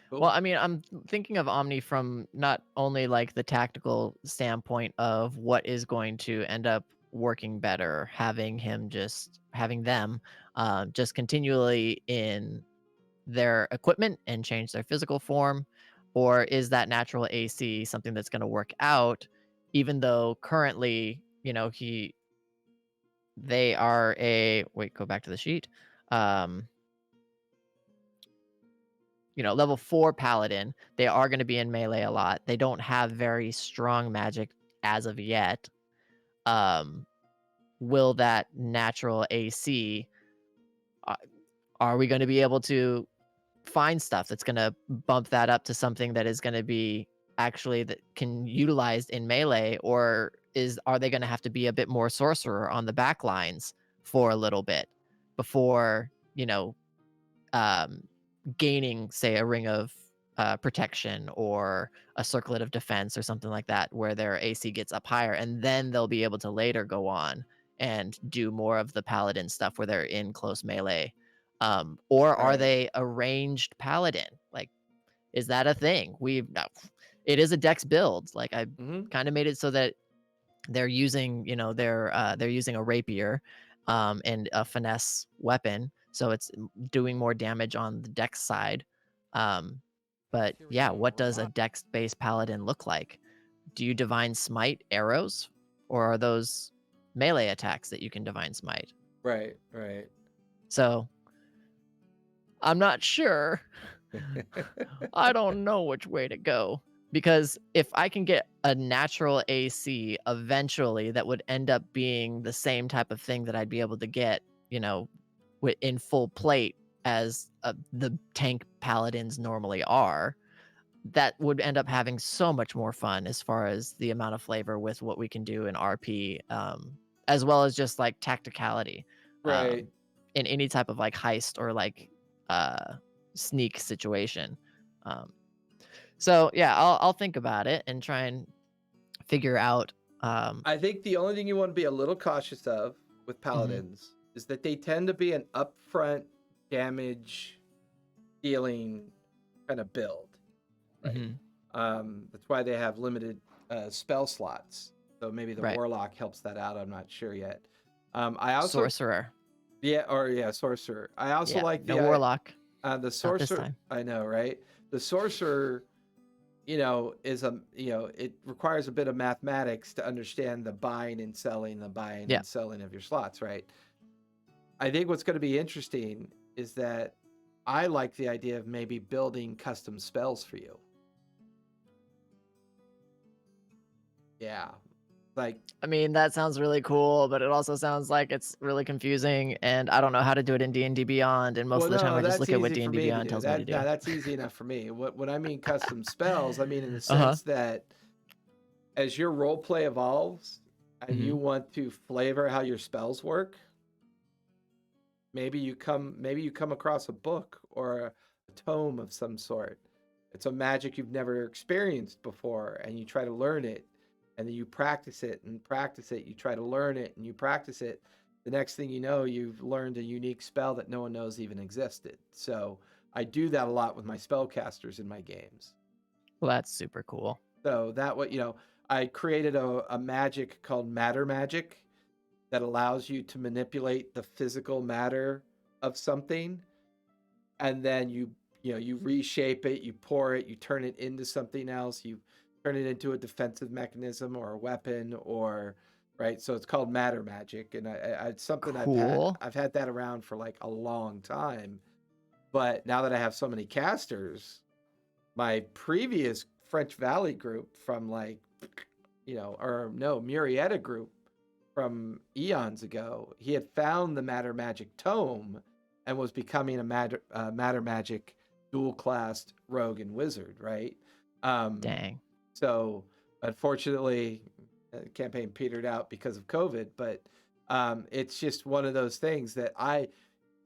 Well, cool. I mean, I'm thinking of Omni from not only like the tactical standpoint of what is going to end up working better, having them just continually in their equipment and change their physical form, or is that natural AC something that's going to work out, even though currently, they are a wait, go back to the sheet. Um, level 4 paladin, they are going to be in melee a lot. They don't have very strong magic as of yet. Um, will that natural AC, uh, Are we going to be able to find stuff that's going to bump that up to something that is going to be actually that can utilized in melee, or are they going to have to be a bit more sorcerer on the back lines for a little bit before, um, gaining, say, a ring of protection or a circlet of defense or something like that, where their AC gets up higher, and then they'll be able to later go on and do more of the paladin stuff where they're in close melee. Or are Right. they a ranged paladin? Like, is that a thing? It is a dex build. Like, I Hmm. kind of made it so that they're using, they're using a rapier, and a finesse weapon, so it's doing more damage on the dex side. Um, but yeah, what does a dex-based paladin look like? Do you divine smite arrows, or are those melee attacks that you can divine smite? Right. Right. So I'm not sure. I don't know which way to go. Because if I can get a natural AC eventually, that would end up being the same type of thing that I'd be able to get, in full plate as the tank paladins normally are. That would end up having so much more fun as far as the amount of flavor with what we can do in RP, as well as just like tacticality, Right. in any type of like heist or like uh, sneak situation. Um, so yeah, I'll think about it and try and figure out. I think the only thing you want to be a little cautious of with Mhm, paladins is that they tend to be an upfront damage dealing kind of build, right? mhm, That's why they have limited spell slots. So maybe the right. warlock helps that out. I'm not sure yet. I also, Sorcerer. yeah, sorcerer. I also Yeah, like no warlock. the Not this sorcerer. time. I know, right? The sorcerer, is it requires a bit of mathematics to understand the buying and selling, Yeah. of your slots, right? I think what's going to be interesting is that I like the idea of maybe building custom spells for you. Yeah. Like, I mean, that sounds really cool, but it also sounds like it's really confusing, and I don't know how to do it in D&D Beyond, and most well, of the time no, I just that's look at what easy for D&D me to Beyond do. tells me to do. That's easy enough for me. What I mean custom spells, I mean in the Uh-huh. sense that as your role play evolves and you Mhm. want to flavor how your spells work, maybe you come across a book or a tome of some sort. It's a magic you've never experienced before and you try to learn it and then you practice it and practice it. You try to learn it and you practice it. The next thing you know, you've learned a unique spell that no one knows even existed. So I do that a lot with my spellcasters in my games. Well, that's super cool. So that way, I created a magic called matter magic that allows you to manipulate the physical matter of something, and then you reshape it, you pour it, you turn it into something else, you turn it into a defensive mechanism or a weapon, or right. So it's called matter magic, and it's something Cool. I've had that around for like a long time. But now that I have so many casters, my previous French Valley group from like, or no, Murrieta group from eons ago, he had found the Matter Magic tome and was becoming a Matter Magic dual classed rogue and wizard, right? Um, Dang. so unfortunately, the campaign petered out because of COVID, but it's just one of those things that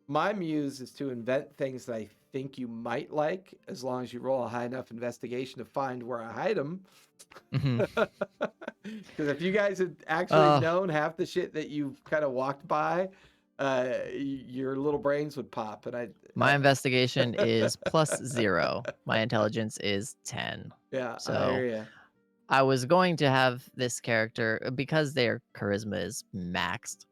my muse is to invent things that I think you might like, as long as you roll a high enough investigation to find where I hide them. Mhm. Because if you guys had actually Uh, known half the shit that you've kind of walked by, your little brains would pop. And my investigation is +0. My intelligence is 10. yeah, I So hear you. I was going to have this character because their charisma is maxed.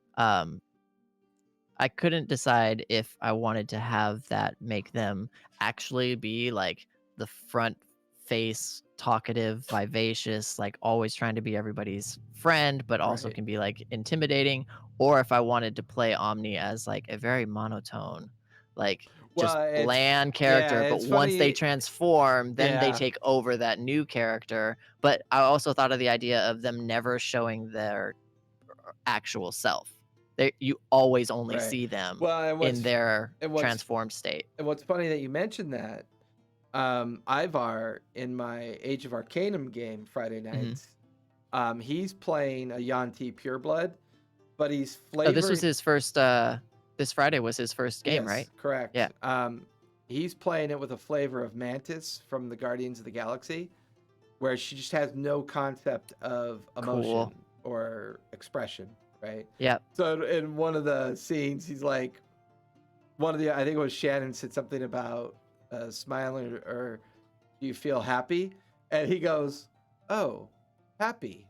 I couldn't decide if I wanted to have that make them actually be like the front face, talkative, vivacious, like always trying to be everybody's friend, but also Right. can be like intimidating, or if I wanted to play Omni as like a very monotone, like just Well, bland yeah, character. But it's once they funny. transform, then they Yeah. take over that new character. But I also thought of the idea of them never showing their actual self. you always only Right. see them Well, in their and what's transformed state. and what's funny that you mentioned that. Ivar in my Age of Arcanum game Friday nights, he's playing a Yanti Pureblood, but he's Oh, this was flavoring. his first. This Friday was his first game, Yes, right? correct. Yeah. He's playing it with a flavor of Mantis from the Guardians of the Galaxy, where she just has no concept of emotion Cool. or expression, right? Yeah. So in one of the scenes, he's like, I think it was Shannon said something about smiling or do you feel happy? And he goes, oh, happy.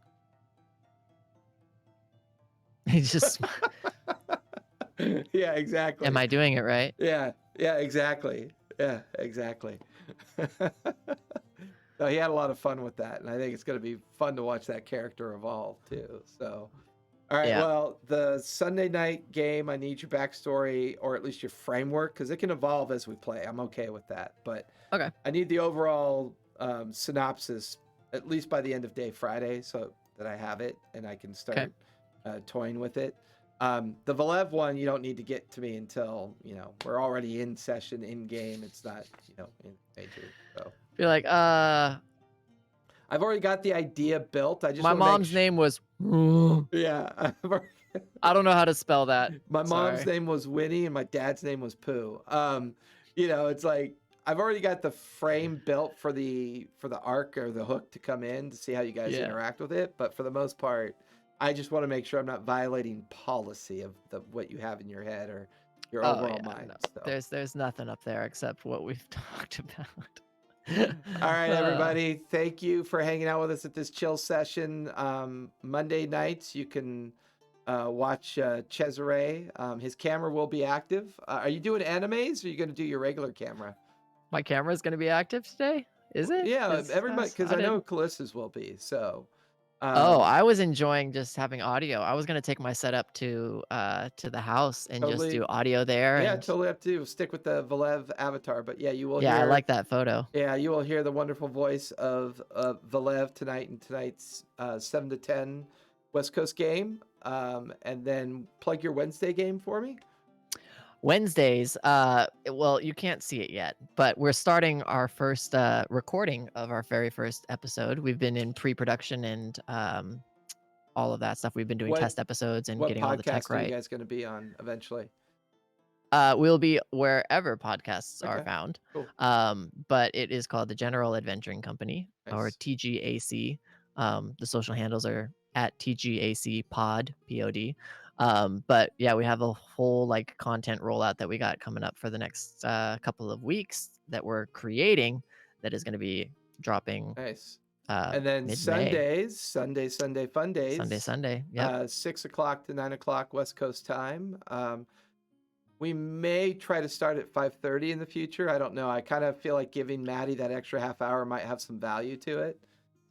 He just. Yeah, exactly. Am I doing it right? Yeah, exactly. Yeah, exactly. So he had a lot of fun with that, and I think it's going to be fun to watch that character evolve too. So, all right, Yeah. well, the Sunday night game, I need your backstory or at least your framework because it can evolve as we play. I'm okay with that, but Okay. I need the overall synopsis at least by the end of day Friday, so that I have it and I can start toying with it. The Velev one, you don't need to get to me until we're already in session, in game. It's not in major. So You're like, I've already got the idea built. I just my wanna make mom's name was. Yeah, I don't know how to spell that. my mom's Sorry. name was Winnie and my dad's name was Pooh. It's like I've already got the frame built for the arc or the hook to come in to see how you guys interact with it. But for the most part, I just want to make sure I'm not violating policy of what you have in your head or your overall mind. No. So. There's nothing up there except what we've talked about. All right, everybody. Thank you for hanging out with us at this chill session. Monday nights, you can watch Cesare. His camera will be active. Are you doing animes or are you going to do your regular camera? My camera's going to be active today? Is it? Yeah, everybody, because I know Callista's will be. So. I was enjoying just having audio. I was gonna take my setup to the house and just do audio there. Yeah, and... totally have to stick with the Velev avatar, but yeah, you will. Yeah, hear, I like that photo. Yeah, you will hear the wonderful voice of Velev tonight in tonight's 7 to 10 West Coast game, and then plug your Wednesday game for me. Wednesdays, well, you can't see it yet, but we're starting our first recording of our very first episode. We've been in pre-production and all of that stuff. We've been doing test episodes and getting all the tech right. What podcast are you guys going to be on eventually? We'll be wherever podcasts are found. Cool. But it is called the General Adventuring Company, or TGAC. The social handles are at TGAC Pod, POD. But yeah, we have a whole content rollout that we got coming up for the next couple of weeks that we're creating that is going to be dropping. Nice. And then Sunday fun days. Sunday. Yeah. 6 o'clock to 9 o'clock West Coast time. We may try to start at 5:30 in the future. I don't know. I kind of feel like giving Maddie that extra half hour might have some value to it.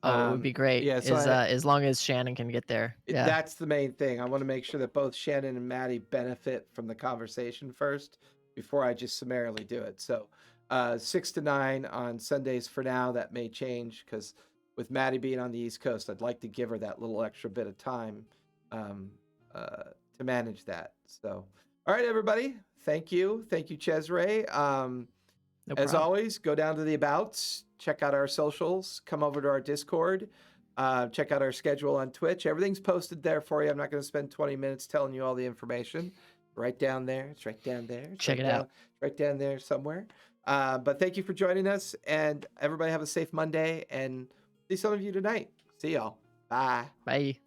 Oh, it would be great. Yeah, so as long as Shannon can get there. Yeah. That's the main thing. I want to make sure that both Shannon and Maddie benefit from the conversation first before I just summarily do it. So 6 to 9 on Sundays for now. That may change because with Maddie being on the East Coast, I'd like to give her that little extra bit of time to manage that. So, all right, everybody. Thank you. Thank you, Cesare. As always, go down to the Abouts, check out our socials, come over to our Discord, check out our schedule on Twitch. Everything's posted there for you. I'm not going to spend 20 minutes telling you all the information. Right down there. It's right down there. Check it out. Right down there somewhere. But thank you for joining us, and everybody have a safe Monday, and see some of you tonight. See y'all. Bye. Bye.